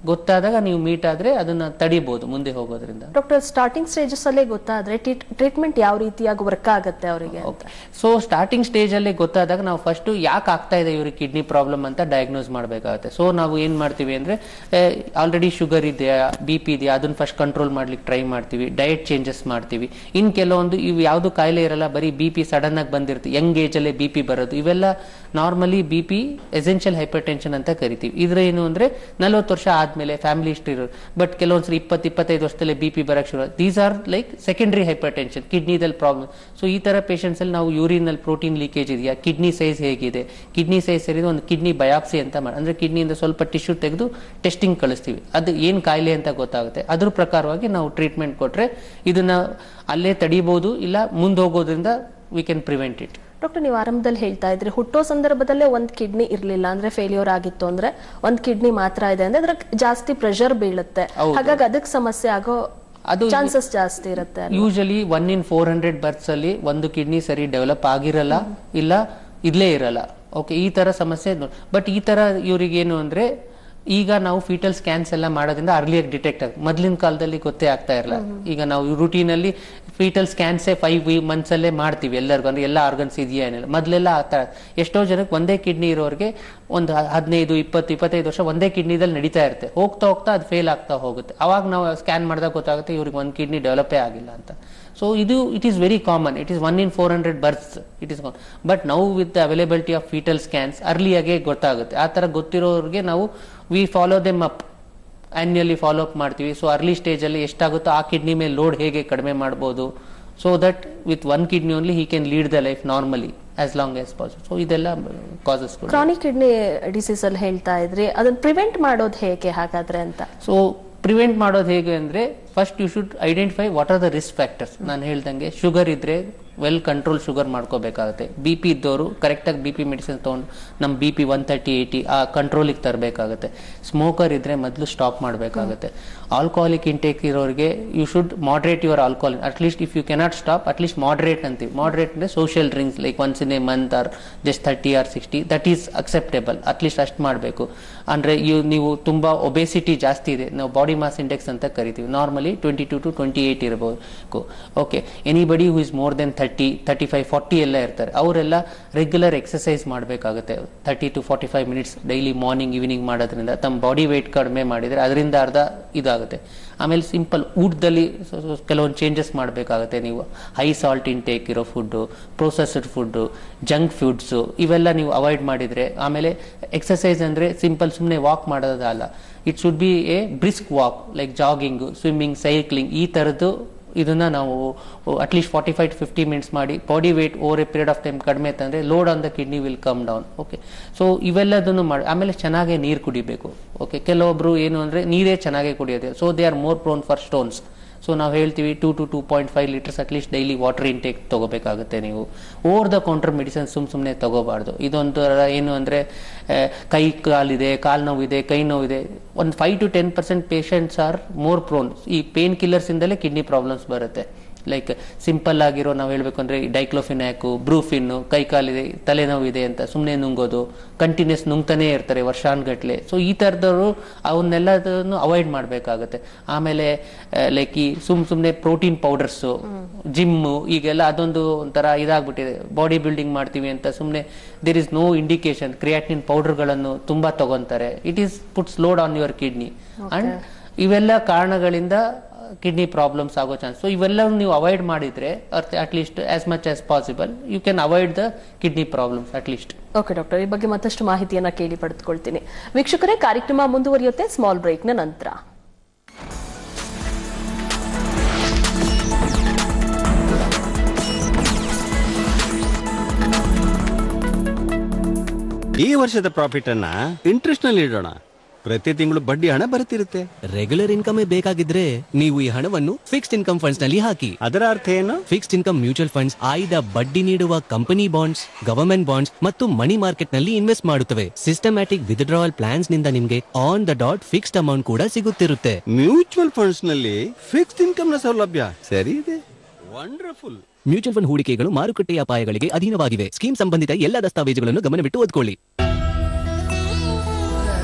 ಗೊತ್ತಾದಾಗ ನೀವು ಮೀಟ್ ಆದ್ರೆ ಅದನ್ನ ತಡಿಬಹುದು ಮುಂದೆ ಹೋಗೋದ್ರಿಂದ. ಡಾಕ್ಟರ್, ಸ್ಟಾರ್ಟಿಂಗ್ ಸ್ಟೇಜಸ್ ಅಲ್ಲೇ ಗೊತ್ತಾದ್ರೆ ಟ್ರೀಟ್ಮೆಂಟ್ ಯಾವ ರೀತಿಯಾಗಿ ವರ್ಕ್ ಆಗುತ್ತೆ ಅವರಿಗೆ? ಸೊ ಸ್ಟಾರ್ಟಿಂಗ್ ಸ್ಟೇಜ್ ಅಲ್ಲಿ ಗೊತ್ತಾದಾಗ ನಾವು ಫಸ್ಟ್ ಯಾಕೆ ಆಗ್ತಾ ಇದೆ ಇವ್ರಿಗೆ ಕಿಡ್ನಿ ಪ್ರಾಬ್ಲಮ್ ಅಂತ ಡಯಾಗ್ನೋಸ್ ಮಾಡಬೇಕಾಗುತ್ತೆ. ಸೊ ನಾವು ಏನ್ ಮಾಡ್ತೀವಿ ಅಂದ್ರೆ ಆಲ್ರೆಡಿ ಶುಗರ್ ಇದೆಯಾ, BP ಇದೆಯಾ, ಅದನ್ನ ಫಸ್ಟ್ ಕಂಟ್ರೋಲ್ ಮಾಡ್ಲಿಕ್ಕೆ ಟ್ರೈ ಮಾಡ್ತೀವಿ. ಡಯಟ್ ಚೇಂಜಸ್ ಮಾಡ್ತೀವಿ. ಇನ್ ಕೆಲವೊಂದು ಇವು ಯಾವ್ದು ಕಾಯಿಲೆ ಇರಲ್ಲ, ಬರೀ BP ಸಡನ್ ಆಗಿ ಬಂದಿರುತ್ತೆ, ಯಂಗ್ ಏಜ್ ಅಲ್ಲೇ BP ಬರೋದು, ಇವೆಲ್ಲ normally BP essential hypertension ಅಂತ ಕರಿತೀವಿ. ಇದ್ರ ಏನು ಅಂದ್ರೆ 40 ವರ್ಷ ಆದ್ಮೇಲೆ ಫ್ಯಾಮಿಲಿ ಹಿಸ್ಟ್ರಿ ಇರೋದು, ಬಟ್ ಕೆಲವೊಂದ್ಸರಿ 20-25 ವರ್ಷದಲ್ಲಿ BP ಬರಕ್ ಶುರು. These are like secondary hypertension, ಕಿಡ್ನಿದಲ್ಲಿ ಪ್ರಾಬ್ಲಮ್. ಸೊ ಈ ತರ ಪೇಷಂಟ್ಸ್ ಅಲ್ಲಿ ನಾವು ಯೂರಿನ್ ಅಲ್ಲಿ ಪ್ರೋಟೀನ್ ಲೀಕೇಜ್ ಇದೆಯಾ, ಕಿಡ್ನಿ ಸೈಜ್ ಹೇಗಿದೆ, ಕಿಡ್ನಿ ಸೈಜ್ ಸೇರಿದ ಒಂದು ಕಿಡ್ನಿ ಬಯಾಪ್ಸಿ ಅಂತ ಮಾಡಿ, ಅಂದ್ರೆ ಕಿಡ್ನಿಯಿಂದ ಸ್ವಲ್ಪ ಟಿಶ್ಯೂ ತೆಗೆದು ಟೆಸ್ಟಿಂಗ್ ಕಳಿಸ್ತೀವಿ. ಅದು ಏನ್ ಕಾಯಿಲೆ ಅಂತ ಗೊತ್ತಾಗುತ್ತೆ. ಅದ್ರ ಪ್ರಕಾರವಾಗಿ ನಾವು ಟ್ರೀಟ್ಮೆಂಟ್ ಕೊಟ್ರೆ ಇದನ್ನ ಅಲ್ಲೇ ತಡಿಬಹುದು, ಇಲ್ಲ ಮುಂದೆ ಹೋಗೋದ್ರಿಂದ we can prevent it. Doctor, ನೀವು ಆರಂಭದಲ್ಲಿ ಹೇಳ್ತಾ ಇದ್ರಿ ಹುಟ್ಟೋ ಸಂದರ್ಭದಲ್ಲೇ ಒಂದ್ ಕಿಡ್ನಿ ಇರ್ಲಿಲ್ಲ ಅಂದ್ರೆ ಫೇಲ್ಯೂರ್ ಆಗಿತ್ತು ಅಂದ್ರೆ ಒಂದ್ ಕಿಡ್ನಿ ಮಾತ್ರ ಇದೆ ಅಂದ್ರೆ ಅದ್ರ ಜಾಸ್ತಿ ಪ್ರೆಷರ್ ಬೀಳುತ್ತೆ, ಹಾಗಾಗಿ ಅದಕ್ಕೆ ಸಮಸ್ಯೆ ಆಗೋ ಚಾನ್ಸಸ್ ಜಾಸ್ತಿ ಇರುತ್ತೆ. ಯೂಶಲಿ 1 in 400 ಬರ್ತ್ಸ್ ಅಲ್ಲಿ ಒಂದು ಕಿಡ್ನಿ ಸರಿ ಡೆವಲಪ್ ಆಗಿರಲ್ಲ, ಇಲ್ಲ ಇದ್ಲೇ ಇರಲ್ಲ. ಓಕೆ, ಈ ತರ ಸಮಸ್ಯೆ. ಬಟ್ ಈ ತರ ಇವ್ರಿಗೇನು ಅಂದ್ರೆ ಈಗ ನಾವು ಫೀಟಲ್ ಸ್ಕ್ಯಾನ್ಸ್ ಎಲ್ಲ ಮಾಡೋದ್ರಿಂದ ಅರ್ಲಿಯಾಗಿ ಡಿಟೆಕ್ಟ್ ಆಗುತ್ತೆ. ಮೊದ್ಲಿನ ಕಾಲದಲ್ಲಿ ಗೊತ್ತೇ ಆಗ್ತಾ ಇರಲ್ಲ. ಈಗ ನಾವು ರೂಟೀನ್ ಅಲ್ಲಿ ಫೀಟಲ್ ಸ್ಕ್ಯಾನ್ಸೇ 5 months ಅಲ್ಲೇ ಮಾಡ್ತೀವಿ ಎಲ್ಲರಿಗೂ, ಅಂದ್ರೆ ಎಲ್ಲ ಆರ್ಗನ್ಸ್ ಇದೆಯಾ ಏನಿಲ್ಲ. ಮೊದ್ಲೆಲ್ಲ ಆಗ್ತಾ ಎಷ್ಟೋ ಜನಕ್ಕೆ ಒಂದೇ ಕಿಡ್ನಿ ಇರೋರಿಗೆ ಒಂದು 15, 20, 25 ವರ್ಷ ಒಂದೇ ಕಿಡ್ನಿದಲ್ಲಿ ನಡೀತಾ ಇರುತ್ತೆ. ಹೋಗ್ತಾ ಹೋಗ್ತಾ ಅದು ಫೇಲ್ ಆಗ್ತಾ ಹೋಗುತ್ತೆ. ಅವಾಗ ನಾವು ಸ್ಕ್ಯಾನ್ ಮಾಡಿದಾಗ ಗೊತ್ತಾಗುತ್ತೆ ಇವ್ರಿಗೆ ಒಂದು ಕಿಡ್ನಿ ಡೆವಲಪೇ ಆಗಿಲ್ಲ ಅಂತ. ಸೊ ಇದು it is very common. It is 1 in 400 births it is. But ನಾವು with the availability of fetal scans ಅರ್ಲಿಯಾಗೆ ಗೊತ್ತಾಗುತ್ತೆ. ಆ ತರ ಗೊತ್ತಿರೋರಿಗೆ ನಾವು we follow them up, annually follow up ಮಾಡ್ತೀವಿ. ಸೊ ಅರ್ಲಿ ಸ್ಟೇಜ್ ಅಲ್ಲಿ ಎಷ್ಟಾಗುತ್ತೋ ಆ ಕಿಡ್ನಿ ಮೇಲೆ ಲೋಡ್ ಹೇಗೆ ಕಡಿಮೆ ಮಾಡಬಹುದು, so that with 1 kidney only he can lead the life normally as long as possible. So ಇದೆಲ್ಲ ಕಾಸಸ್. ಕ್ರಾನಿಕ್ ಕಿಡ್ನಿ ಡಿಸೀಸ್ ಅಲ್ಲಿ ಹೇಳ್ತಾ ಇದ್ರಿ, ಅದನ್ನ ಪ್ರಿವೆಂಟ್ ಮಾಡೋದು ಹೇಗೆ ಹಾಗಾದ್ರೆ ಅಂತ? ಸೊ ಪ್ರಿವೆಂಟ್ ಮಾಡೋದು ಹೇಗೆ ಅಂದ್ರೆ first you should identify what are the risk factors. ನಾನು ಹೇಳ್ದಂಗೆ ಶುಗರ್ ಇದ್ರೆ ವೆಲ್ ಕಂಟ್ರೋಲ್ ಶುಗರ್ ಮಾಡ್ಕೋಬೇಕಾಗುತ್ತೆ. BP ಇದ್ದವರು ಕರೆಕ್ಟಾಗಿ BP ಮೆಡಿಸಿನ್ ತೊಗೊಂಡು ನಮ್ಮ BP 130-80 ಆ ಕಂಟ್ರೋಲಿಗೆ ತರಬೇಕಾಗುತ್ತೆ. ಸ್ಮೋಕರ್ ಇದ್ರೆ ಮೊದಲು ಸ್ಟಾಪ್ ಮಾಡಬೇಕಾಗುತ್ತೆ. ಆಲ್ಕೋಹಾಲಿಕ್ ಇಂಟೇಕ್ ಇರೋರಿಗೆ you should moderate your alcohol. At least if you cannot stop, at least moderate ಅಂತೀವಿ. ಮಾಡ್ರೇಟ್ ಅಂದ್ರೆ social drinks like once in a month or just 30 or 60, that is acceptable. At least ಅಷ್ಟು ಮಾಡಬೇಕು. ಅಂದ್ರೆ ನೀವು ತುಂಬಾ ಒಬೆಸಿಟಿ ಜಾಸ್ತಿ ಇದೆ, ನಾವು ಬಾಡಿ ಮಾಸ್ ಇಂಡೆಕ್ಸ್ ಅಂತ ಕರಿತೀವಿ. ನಾರ್ಮಲಿ 22 to 28 ಇರಬಹುದು. Okay, anybody who is more then 30, 35, 40 ಎಲ್ಲ ಇರ್ತಾರೆ. ಅವರೆಲ್ಲ ರೆಗ್ಯುಲರ್ ಎಕ್ಸರ್ಸೈಸ್ ಮಾಡಬೇಕಾಗುತ್ತೆ. 30 to 45 minutes daily morning evening ಮಾಡೋದ್ರಿಂದ ತಮ್ಮ ಬಾಡಿ ವೆಯ್ಟ್ ಕಡಿಮೆ ಮಾಡಿದ್ರೆ ಅದರಿಂದ ಅರ್ಧ ಇದಾಗುತ್ತೆ. ಆಮೇಲೆ ಸಿಂಪಲ್ ಊಟದಲ್ಲಿ ಕೆಲವೊಂದು ಚೇಂಜಸ್ ಮಾಡಬೇಕಾಗುತ್ತೆ. ನೀವು ಹೈ ಸಾಲ್ಟ್ ಇಂಟೇಕ್ ಇರೋ food, processed food, junk foods ಇವೆಲ್ಲ ನೀವು ಅವಾಯ್ಡ್ ಮಾಡಿದ್ರೆ. ಆಮೇಲೆ ಎಕ್ಸರ್ಸೈಸ್ ಅಂದ್ರೆ ಸಿಂಪಲ್ ಸುಮ್ಮನೆ ವಾಕ್ ಮಾಡೋದಲ್ಲ, it should be a brisk walk like jogging, swimming, cycling. ಈ ಥರದ್ದು ಇದನ್ನ ನಾವು ಅಟ್ಲೀಸ್ಟ್ 45 to 50 minutes ಮಾಡಿ body weight over a period of time ಕಡಿಮೆ ತಂದ್ರೆ load on the kidney will come down. Okay, so ಇವೆಲ್ಲದನ್ನು ಮಾಡಿ. ಆಮೇಲೆ ಚೆನ್ನಾಗಿ ನೀರು ಕುಡಿಬೇಕು. ಓಕೆ, ಕೆಲವೊಬ್ರು ಏನು ಅಂದ್ರೆ ನೀರೇ ಚೆನ್ನಾಗಿ ಕುಡಿಯೋದು, so they are more prone for stones. So ನಾವು ಹೇಳ್ತೀವಿ 2 to 2.5 liters at least daily water intake ತಗೋಬೇಕಾಗುತ್ತೆ. ನೀವು ಓವರ್ ದ ಕೌಂಟರ್ ಮೆಡಿಸಿನ್ ಸುಮ್ಮನೆ ತಗೋಬಾರ್ದು. ಇದೊಂಥರ ಏನು ಅಂದ್ರೆ ಕೈ ಕಾಲಿದೆ, ಕಾಲು ನೋವಿದೆ, ಕೈ ನೋವಿದೆ, ಒಂದು 5 to 10% patients are more prone. ಈ ಪೇನ್ ಕಿಲ್ಲರ್ಸ್ ಇಂದಲೇ ಕಿಡ್ನಿ ಪ್ರಾಬ್ಲಮ್ಸ್ ಬರುತ್ತೆ. ಲೈಕ್ ಸಿಂಪಲ್ ಆಗಿರೋ ನಾವು ಹೇಳ್ಬೇಕು ಅಂದ್ರೆ ಡೈಕ್ಲೋಫಿನಾಕು, ಬ್ರೂಫಿನ್, ಕೈ ಕಾಲಿದೆ, ತಲೆನೋವಿದೆ ಅಂತ ಸುಮ್ಮನೆ ನುಂಗೋದು, ಕಂಟಿನ್ಯೂಸ್ ನುಂಗ್ತಾನೆ ಇರ್ತಾರೆ ವರ್ಷಾನ್ಗಟ್ಲೆ. ಸೊ ಈ ತರದವರು ಅವನ್ನೆಲ್ಲದನ್ನು ಅವಾಯ್ಡ್ ಮಾಡಬೇಕಾಗುತ್ತೆ. ಆಮೇಲೆ ಲೈಕ್ ಈ ಸುಮ್ಮನೆ ಪ್ರೋಟೀನ್ ಪೌಡರ್ಸು, ಜಿಮ್ಮು, ಈಗೆಲ್ಲ ಅದೊಂದು ಒಂಥರ ಇದಾಗ್ಬಿಟ್ಟಿದೆ. ಬಾಡಿ ಬಿಲ್ಡಿಂಗ್ ಮಾಡ್ತೀವಿ ಅಂತ ಸುಮ್ಮನೆ there is no indication creatine ಪೌಡರ್ಗಳನ್ನು ತುಂಬಾ ತಗೊಂತಾರೆ. It is puts load on your kidney and ಇವೆಲ್ಲ ಕಾರಣಗಳಿಂದ ಕಿಡ್ನಿ ಪ್ರಾಬ್ಲಮ್ಸ್ ಆಗೋ ಚಾನ್ಸ್. ಸೊ ಇವೆಲ್ಲ ನೀವು ಅವಾಯ್ಡ್ ಮಾಡಿದ್ರೆ at least as much as possible you can avoid the kidney problems at least. Okay doctor, ಈ ಬಗ್ಗೆ ಮತ್ತಷ್ಟು ಮಾಹಿತಿಯನ್ನ ಕೇಳಿ ಪಡೆದುಕೊಳ್ತೀನಿ. ವೀಕ್ಷಕರೇ, ಕಾರ್ಯಕ್ರಮ ಮುಂದುವರಿಯುತ್ತೆ ಸ್ಮಾಲ್ ಬ್ರೇಕ್ನ ನಂತರ. ಈ ವರ್ಷದ ಪ್ರಾಫಿಟ್ ಅನ್ನ ಇಂಟ್ರೆಸ್ಟ್ ನಲ್ಲಿ ಇಡೋಣ. ಪ್ರತಿ ತಿಂಗಳು ಬಡ್ಡಿ ಹಣ ಬರುತ್ತಿರುತ್ತೆ. ರೆಗ್ಯುಲರ್ ಇನ್ಕಮ್ ಬೇಕಾಗಿದ್ರೆ ನೀವು ಈ ಹಣವನ್ನು ಫಿಕ್ಸ್ಡ್ ಇನ್ಕಮ್ ಫಂಡ್ಸ್ ನಲ್ಲಿ ಹಾಕಿ. ಅದರ ಅರ್ಥ ಏನು? ಫಿಕ್ಸ್ಡ್ ಇನ್ಕಮ್ ಮ್ಯೂಚುವಲ್ ಫಂಡ್ಸ್ ಆಯ್ದ ಬಡ್ಡಿ ನೀಡುವ ಕಂಪನಿ ಬಾಂಡ್ಸ್, ಗವರ್ಮೆಂಟ್ ಬಾಂಡ್ಸ್ ಮತ್ತು ಮನಿ ಮಾರ್ಕೆಟ್ ನಲ್ಲಿ ಇನ್ವೆಸ್ಟ್ ಮಾಡುತ್ತವೆ. ಸಿಸ್ಟಮ್ಯಾಟಿಕ್ ವಿತ್ಡ್ರಾವಲ್ ಪ್ಲಾನ್ಸ್ ನಿಂದ ನಿಮಗೆ on the dot fixed amount ಕೂಡ ಸಿಗುತ್ತಿರುತ್ತೆ. ಮ್ಯೂಚುವಲ್ ಫಂಡ್ಸ್ ನಲ್ಲಿ ಫಿಕ್ಸ್ಡ್ ಇನ್ಕಮ್ ನ ಸೌಲಭ್ಯ ಸರಿ ಇದೆ. ವಂಡರ್ಫುಲ್. ಮ್ಯೂಚುವಲ್ ಫಂಡ್ ಹೂಡಿಕೆಗಳು ಮಾರುಕಟ್ಟೆಯ ಅಪಾಯಗಳಿಗೆ ಅಧೀನವಾಗಿವೆ. ಸ್ಕೀಮ್ ಸಂಬಂಧಿತ ಎಲ್ಲ ದಸ್ತಾವೇಜುಗಳನ್ನು ಗಮನವಿಟ್ಟು ಓದಿಕೊಳ್ಳಿ.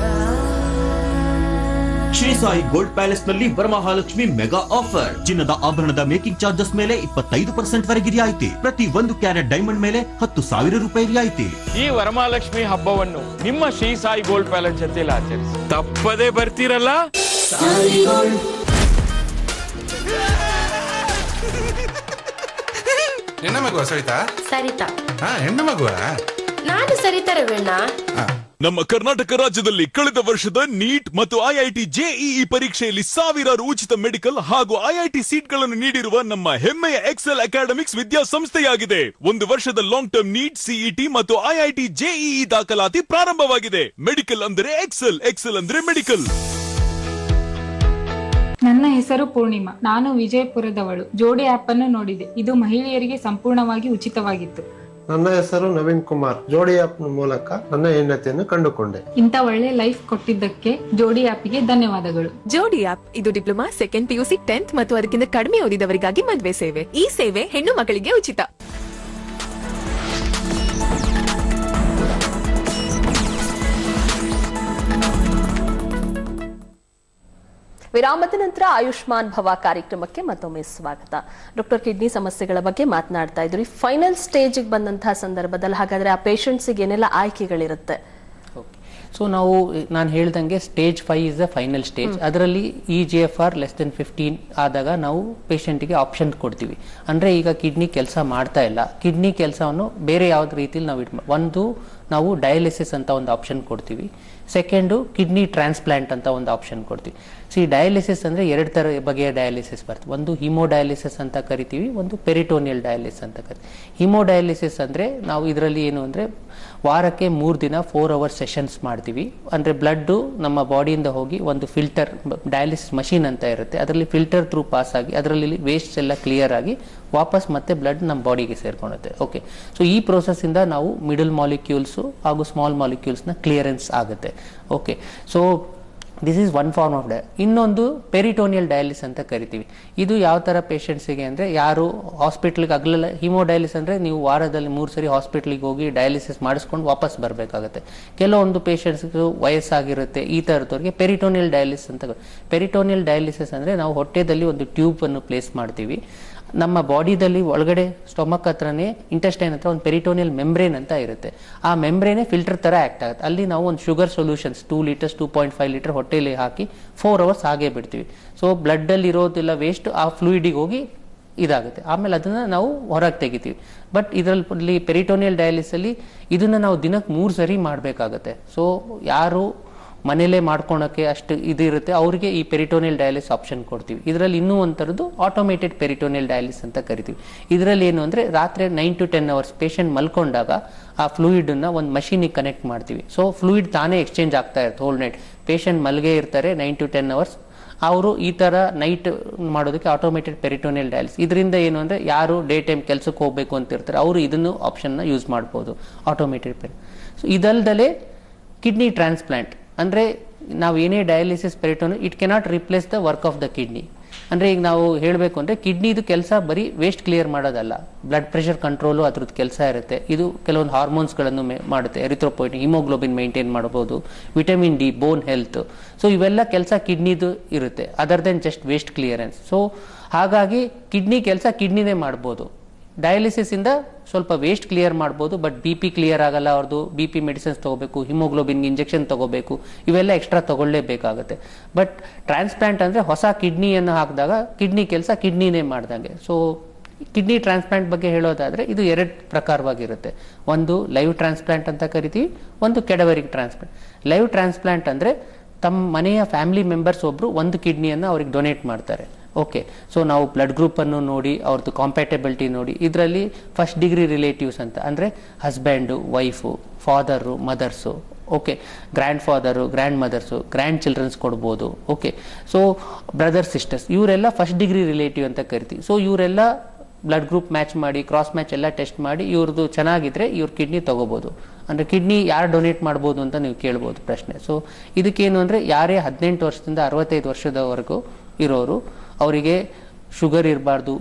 ಶ್ರೀ ಸಾಯಿ ಗೋಲ್ಡ್ ಪ್ಯಾಲೇಸ್ ನಲ್ಲಿ ವರಮಹಾಲಕ್ಷ್ಮಿ ಮೆಗಾ ಆಫರ್. ಚಿನ್ನದ ಆಭರಣದ ಮೇಕಿಂಗ್ ಚಾರ್ಜಸ್ ಮೇಲೆ 25% ವರೆಗೆ ರಿಯಾಯಿತಿ. ಪ್ರತಿ 1 ಕ್ಯಾರೆಟ್ ಡೈಮಂಡ್ ಮೇಲೆ 10,000 ರೂಪಾಯಿ ರಿಯಾಯಿತಿ. ಈ ವರಮಹಾಲಕ್ಷ್ಮಿ ಹಬ್ಬವನ್ನು ನಿಮ್ಮ ಶ್ರೀ ಸಾಯಿ ಗೋಲ್ಡ್ ಪ್ಯಾಲೇಸ್ ಜೊತೆಲಿ ಆಚರಿಸಿ. ತಪ್ಪದೇ ಬರ್ತೀರಲ್ಲ. ಹೆಣ್ಣ ಮಗುವ ಸವಿತಾ? ಸರಿತಾ. ಹೆಣ್ಣು ಮಗುವ? ನಾನು ಸರಿತಾ ರವಣ್ಣ. ನಮ್ಮ ಕರ್ನಾಟಕ ರಾಜ್ಯದಲ್ಲಿ ಕಳೆದ ವರ್ಷದ ನೀಟ್ ಮತ್ತು ಐಐಟಿ ಜೆಇಇ ಪರೀಕ್ಷೆಯಲ್ಲಿ ಸಾವಿರಾರು ಉಚಿತ ಮೆಡಿಕಲ್ ಹಾಗೂ ಐಐಟಿ ಸೀಟ್ಗಳನ್ನು ನೀಡಿರುವ ನಮ್ಮ ಹೆಮ್ಮೆಯ ಎಕ್ಸೆಲ್ ಅಕಾಡೆಮಿಕ್ಸ್ ವಿದ್ಯಾಸಂಸ್ಥೆಯಾಗಿದೆ. 1 ವರ್ಷದ ಲಾಂಗ್ ಟರ್ಮ್ ನೀಟ್, ಸಿಇಟಿ ಮತ್ತು ಐಐಟಿ ಜೆಇಇ ದಾಖಲಾತಿ ಪ್ರಾರಂಭವಾಗಿದೆ. ಮೆಡಿಕಲ್ ಅಂದರೆ ಎಕ್ಸೆಲ್, ಎಕ್ಸೆಲ್ ಅಂದ್ರೆ ಮೆಡಿಕಲ್. ನನ್ನ ಹೆಸರು ಪೂರ್ಣಿಮಾ. ನಾನು ವಿಜಯಪುರದವಳು. ಜೋಡಿ ಆಪ್ ಅನ್ನು ನೋಡಿದೆ. ಇದು ಮಹಿಳೆಯರಿಗೆ ಸಂಪೂರ್ಣವಾಗಿ ಉಚಿತವಾಗಿತ್ತು. ನನ್ನ ಹೆಸರು ನವೀನ್ ಕುಮಾರ್. ಜೋಡಿ ಆಪ್ ಮೂಲಕ ನನ್ನ ಹೆಂಡತಿಯನ್ನು ಕಂಡುಕೊಂಡೆ. ಇಂಥ ಒಳ್ಳೆ ಲೈಫ್ ಕೊಟ್ಟಿದ್ದಕ್ಕೆ ಜೋಡಿ ಆಪ್ಗೆ ಧನ್ಯವಾದಗಳು. ಜೋಡಿ ಆಪ್ ಇದು ಡಿಪ್ಲೊಮಾ, 2nd PUC, 10th ಮತ್ತು ಅದಕ್ಕಿಂತ ಕಡಿಮೆ ಓದಿದವರಿಗಾಗಿ ಮದುವೆ ಸೇವೆ. ಈ ಸೇವೆ ಹೆಣ್ಣು ಮಕ್ಕಳಿಗೆ ಉಚಿತ. ವಿರಾಮದ ನಂತರ ಆಯುಷ್ಮಾನ್ ಭವ ಕಾರ್ಯಕ್ರಮಕ್ಕೆ ಮತ್ತೊಮ್ಮೆ ಸ್ವಾಗತ. ಡಾಕ್ಟರ್, ಕಿಡ್ನಿ ಸಮಸ್ಯೆಗಳ ಬಗ್ಗೆ ಮಾತನಾಡ್ತಾ ಇದ್ರಿ. ಫೈನಲ್ ಸ್ಟೇಜಿಗೆ ಬಂದಂತಹ ಸಂದರ್ಭದಲ್ಲಿ ಹಾಗಾದ್ರೆ ಆ ಪೇಷಂಟ್ಸಿಗೆ ಏನೆಲ್ಲ ಆಯ್ಕೆಗಳಿರುತ್ತೆ? ಸೊ ನಾನು ಹೇಳ್ದಂಗೆ stage 5 is the final stage. ಅದರಲ್ಲಿ EGFR <15 ಆದಾಗ ನಾವು ಪೇಷಂಟ್ಗೆ ಆಪ್ಷನ್ ಕೊಡ್ತೀವಿ. ಅಂದರೆ ಈಗ ಕಿಡ್ನಿ ಕೆಲಸ ಮಾಡ್ತಾ ಇಲ್ಲ, ಕಿಡ್ನಿ ಕೆಲಸವನ್ನು ಬೇರೆ ಯಾವ್ದು ರೀತಿಯಲ್ಲಿ ನಾವು ನಾವು ಡಯಾಲಿಸಿಸ್ ಅಂತ ಒಂದು ಆಪ್ಷನ್ ಕೊಡ್ತೀವಿ. ಸೆಕೆಂಡು ಕಿಡ್ನಿ ಟ್ರಾನ್ಸ್ಪ್ಲಾಂಟ್ ಅಂತ ಒಂದು ಆಪ್ಷನ್ ಕೊಡ್ತೀವಿ. ಡಯಾಲಿಸಿಸ್ ಅಂದರೆ 2 ಬಗೆಯ ಡಯಾಲಿಸಿಸ್ ಬರ್ತದೆ. ಒಂದು ಹಿಮೋಡಯಾಲಿಸಿಸ್ ಅಂತ ಕರಿತೀವಿ, ಒಂದು ಪೆರಿಟೋನಿಯಲ್ ಡಯಾಲಿಸಿಸ್ ಅಂತ ಕರಿತೀವಿ. ಹಿಮೋಡಯಾಲಿಸಿಸ್ ಅಂದರೆ ನಾವು ಇದರಲ್ಲಿ ಏನು ಅಂದರೆ ವಾರಕ್ಕೆ 3 ದಿನ 4 ಅವರ್ ಸೆಷನ್ಸ್ ಮಾಡ್ತೀವಿ. ಅಂದರೆ ಬ್ಲಡ್ಡು ನಮ್ಮ ಬಾಡಿಯಿಂದ ಹೋಗಿ ಒಂದು ಫಿಲ್ಟರ್, ಡಯಾಲಿಸಿಸ್ ಮಷೀನ್ ಅಂತ ಇರುತ್ತೆ, ಅದರಲ್ಲಿ ಫಿಲ್ಟರ್ ಥ್ರೂ ಪಾಸ್ ಆಗಿ ಅದರಲ್ಲಿ ವೇಸ್ಟ್ ಎಲ್ಲ ಕ್ಲಿಯರ್ ಆಗಿ ವಾಪಸ್ ಮತ್ತೆ ಬ್ಲಡ್ ನಮ್ಮ ಬಾಡಿಗೆ ಸೇರ್ಕೊಳ್ಳುತ್ತೆ. ಓಕೆ, ಸೊ ಈ ಪ್ರೋಸೆಸ್ಸಿಂದ ನಾವು ಮಿಡಲ್ ಮಾಲಿಕ್ಯೂಲ್ಸು ಹಾಗೂ ಸ್ಮಾಲ್ ಮಾಲಿಕ್ಯೂಲ್ಸ್ನ ಕ್ಲಿಯರೆನ್ಸ್ ಆಗುತ್ತೆ. Okay, so this is one form of ಇನ್ನೊಂದು ಪೆರಿಟೋನಿಯಲ್ ಡಯಾಲಿಸಿಸ್ ಅಂತ ಕರಿತೀವಿ. ಇದು ಯಾವ ಥರ ಪೇಷಂಟ್ಸಿಗೆ ಅಂದರೆ ಯಾರು ಹಾಸ್ಪಿಟ್ಲಿಗೆ ಆಗಲಿಲ್ಲ, ಹಿಮೋಡಯಾಲಿಸಿಸ್ ಅಂದರೆ ನೀವು ವಾರದಲ್ಲಿ 3 ಸರಿ ಹಾಸ್ಪಿಟ್ಲಿಗೆ ಹೋಗಿ ಡಯಾಲಿಸಿಸ್ ಮಾಡಿಸ್ಕೊಂಡು ವಾಪಸ್ ಬರಬೇಕಾಗುತ್ತೆ. ಕೆಲವೊಂದು ಪೇಷಂಟ್ಸ್ಗೆ ವಯಸ್ಸಾಗಿರುತ್ತೆ, ಈ ಥರದವ್ರಿಗೆ ಪೆರಿಟೋನಿಯಲ್ ಡಯಾಲಿಸಿಸ್ ಅಂತ. ಪೆರಿಟೋನಿಯಲ್ ಡಯಾಲಿಸಿಸ್ ಅಂದರೆ ನಾವು ಹೊಟ್ಟೆದಲ್ಲಿ ಒಂದು ಟ್ಯೂಬನ್ನು ಪ್ಲೇಸ್ ಮಾಡ್ತೀವಿ. ನಮ್ಮ ಬಾಡಿದಲ್ಲಿ ಒಳಗಡೆ ಸ್ಟೊಮಕ್ ಹತ್ರನೇ ಇಂಟೆಸ್ಟೈನ್ ಹತ್ರ ಒಂದು ಪೆರಿಟೋನಿಯಲ್ ಮೆಂಬ್ರೇನ್ ಅಂತ ಇರುತ್ತೆ. ಆ ಮೆಂಬ್ರೇನೇ ಫಿಲ್ಟರ್ ಥರ ಆ್ಯಕ್ಟ್ ಆಗುತ್ತೆ. ಅಲ್ಲಿ ನಾವು ಒಂದು ಶುಗರ್ ಸೊಲ್ಯೂಷನ್ಸ್ 2 ಲೀಟರ್ಸ್ 2.5 ಲೀಟರ್ ಹೊಟ್ಟೆಯಲ್ಲಿ ಹಾಕಿ 4 ಅವರ್ಸ್ ಹಾಗೆ ಬಿಡ್ತೀವಿ. ಸೊ ಬ್ಲಡ್ಡಲ್ಲಿ ಇರೋದಿಲ್ಲ ವೇಸ್ಟ್ ಆ ಫ್ಲೂಯಿಡಿಗೆ ಹೋಗಿ ಇದಾಗುತ್ತೆ. ಆಮೇಲೆ ಅದನ್ನು ನಾವು ಹೊರಗೆ ತೆಗಿತೀವಿ. ಬಟ್ ಇದರಲ್ಲಿ ಪೆರಿಟೋನಿಯಲ್ ಡಯಾಲಿಸಲ್ಲಿ ಇದನ್ನು ನಾವು ದಿನಕ್ಕೆ 3 ಸರಿ ಮಾಡಬೇಕಾಗತ್ತೆ. ಸೊ ಯಾರು ಮನೇಲೇ ಮಾಡ್ಕೊಳಕ್ಕೆ ಅಷ್ಟು ಇದಿರುತ್ತೆ ಅವರಿಗೆ ಈ ಪೆರಿಟೋನಿಯಲ್ ಡಯಾಲಿಸಿಸ್ ಆಪ್ಷನ್ ಕೊಡ್ತೀವಿ. ಇದರಲ್ಲಿ ಇನ್ನೂ ಒಂಥರದ್ದು ಆಟೋಮೇಟೆಡ್ ಪೆರಿಟೋನಿಯಲ್ ಡಯಾಲಿಸಿಸ್ ಅಂತ ಕರಿತೀವಿ. ಇದರಲ್ಲಿ ಏನು ಅಂದರೆ ರಾತ್ರಿ 9 to 10 ಅವರ್ಸ್ ಪೇಷಂಟ್ ಮಲ್ಕೊಂಡಾಗ ಆ ಫ್ಲೂಯಿಡನ್ನು ಒಂದು ಮಷೀನಿಗೆ ಕನೆಕ್ಟ್ ಮಾಡ್ತೀವಿ. ಸೊ ಫ್ಲೂಯಿಡ್ ತಾನೇ ಎಕ್ಸ್ಚೇಂಜ್ ಆಗ್ತಾ ಇರುತ್ತೆ ಹೋಲ್ ನೈಟ್. ಪೇಷಂಟ್ ಮಲ್ಗೆ ಇರ್ತಾರೆ 9 to 10 ಅವರ್ಸ್. ಅವರು ಈ ಥರ ನೈಟ್ ಮಾಡೋದಕ್ಕೆ ಆಟೋಮೇಟೆಡ್ ಪೆರಿಟೋನಿಯಲ್ ಡಯಾಲಿಸಿಸ್. ಇದರಿಂದ ಏನು ಅಂದರೆ ಯಾರು ಡೇ ಟೈಮ್ ಕೆಲಸಕ್ಕೆ ಹೋಗಬೇಕು ಅಂತ ಇರ್ತಾರೆ ಅವರು ಇದನ್ನು ಆಪ್ಷನ್ನ ಯೂಸ್ ಮಾಡ್ಬೋದು, ಆಟೋಮೇಟೆಡ್ ಸೊ ಇದಲ್ದಲೇ ಕಿಡ್ನಿ ಟ್ರಾನ್ಸ್ಪ್ಲಾಂಟ್ ಅಂದರೆ ನಾವು ಏನೇ dialysis peritoneal it cannot replace the work of the kidney. ಅಂದರೆ ಈಗ ನಾವು ಹೇಳಬೇಕು ಅಂದರೆ ಕಿಡ್ನಿದು ಕೆಲಸ ಬರೀ ವೇಸ್ಟ್ ಕ್ಲಿಯರ್ ಮಾಡೋದಲ್ಲ, ಬ್ಲಡ್ ಪ್ರೆಷರ್ ಕಂಟ್ರೋಲು ಅದ್ರದ್ದು ಕೆಲಸ ಇರುತ್ತೆ. ಇದು ಕೆಲವೊಂದು ಹಾರ್ಮೋನ್ಸ್ಗಳನ್ನು ಮಾಡುತ್ತೆ, ಎರಿಥ್ರೋಪಾಯಿಟಿನ್, ಹಿಮೋಗ್ಲೋಬಿನ್ ಮೇಂಟೈನ್ ಮಾಡ್ಬೋದು, vitamin D, bone health. So ಇವೆಲ್ಲ ಕೆಲಸ ಕಿಡ್ನಿದು ಇರುತ್ತೆ other than just waste clearance. So ಹಾಗಾಗಿ ಕಿಡ್ನಿ ಕೆಲಸ ಕಿಡ್ನಿನೇ ಮಾಡ್ಬೋದು. ಡಯಾಲಿಸಿಸ್ ಇಂದ ಸ್ವಲ್ಪ ವೇಸ್ಟ್ ಕ್ಲಿಯರ್ ಮಾಡ್ಬೋದು, ಬಟ್ BP ಕ್ಲಿಯರ್ ಆಗಲ್ಲ. ಅವ್ರದ್ದು BP ಮೆಡಿಸಿನ್ಸ್ ತಗೋಬೇಕು, ಹಿಮೋಗ್ಲೋಬಿನ್ ಇಂಜೆಕ್ಷನ್ ತಗೋಬೇಕು, ಇವೆಲ್ಲ ಎಕ್ಸ್ಟ್ರಾ ತಗೊಳ್ಳೇಬೇಕಾಗುತ್ತೆ. ಬಟ್ ಟ್ರಾನ್ಸ್ಪ್ಲಾಂಟ್ ಅಂದರೆ ಹೊಸ ಕಿಡ್ನಿಯನ್ನು ಹಾಕಿದಾಗ ಕಿಡ್ನಿ ಕೆಲಸ ಕಿಡ್ನಿನೇ ಮಾಡ್ದಂಗೆ. ಸೊ ಕಿಡ್ನಿ ಟ್ರಾನ್ಸ್ಪ್ಲಾಂಟ್ ಬಗ್ಗೆ ಹೇಳೋದಾದರೆ ಇದು 2 ಪ್ರಕಾರವಾಗಿರುತ್ತೆ. ಒಂದು ಲೈವ್ ಟ್ರಾನ್ಸ್ಪ್ಲಾಂಟ್ ಅಂತ ಕರಿತೀವಿ, ಒಂದು ಕೆಡವರಿಕ್ ಟ್ರಾನ್ಸ್ಪ್ಲಾಂಟ್. ಲೈವ್ ಟ್ರಾನ್ಸ್ಪ್ಲಾಂಟ್ ಅಂದರೆ ತಮ್ಮ ಮನೆಯ ಫ್ಯಾಮಿಲಿ ಮೆಂಬರ್ಸ್ ಒಬ್ಬರು ಒಂದು ಕಿಡ್ನಿಯನ್ನು ಅವ್ರಿಗೆ ಡೊನೇಟ್ ಮಾಡ್ತಾರೆ. ಓಕೆ, ಸೊ ನಾವು ಬ್ಲಡ್ ಗ್ರೂಪನ್ನು ನೋಡಿ ಅವ್ರದ್ದು ಕಾಂಪ್ಯಾಟಬಿಲಿಟಿ ನೋಡಿ ಇದರಲ್ಲಿ ಫಸ್ಟ್ ಡಿಗ್ರಿ ರಿಲೇಟಿವ್ಸ್ ಅಂತ ಅಂದರೆ husband, wife, father, mothers, okay, grandfather, grandmothers, grandchildrens ಕೊಡ್ಬೋದು. ಓಕೆ, ಸೊ ಬ್ರದರ್ಸ್, ಸಿಸ್ಟರ್ಸ್ ಇವರೆಲ್ಲ ಫಸ್ಟ್ ಡಿಗ್ರಿ ರಿಲೇಟಿವ್ ಅಂತ ಕರಿತೀವಿ. ಸೊ ಇವರೆಲ್ಲ ಬ್ಲಡ್ ಗ್ರೂಪ್ ಮ್ಯಾಚ್ ಮಾಡಿ ಕ್ರಾಸ್ ಮ್ಯಾಚ್ ಎಲ್ಲ ಟೆಸ್ಟ್ ಮಾಡಿ ಇವ್ರದ್ದು ಚೆನ್ನಾಗಿದ್ರೆ ಇವ್ರ ಕಿಡ್ನಿ ತಗೋಬೋದು. ಅಂದರೆ ಕಿಡ್ನಿ ಯಾರು ಡೊನೇಟ್ ಮಾಡ್ಬೋದು ಅಂತ ನೀವು ಕೇಳ್ಬೋದು ಪ್ರಶ್ನೆ. ಸೊ ಇದಕ್ಕೇನು ಅಂದರೆ ಯಾರೇ 18 ವರ್ಷದಿಂದ 65 ವರ್ಷದವರೆಗೂ ಇರೋರು ಅವರಿಗೆ ಶುಗರ್ ಇರಬಾರ್ದು,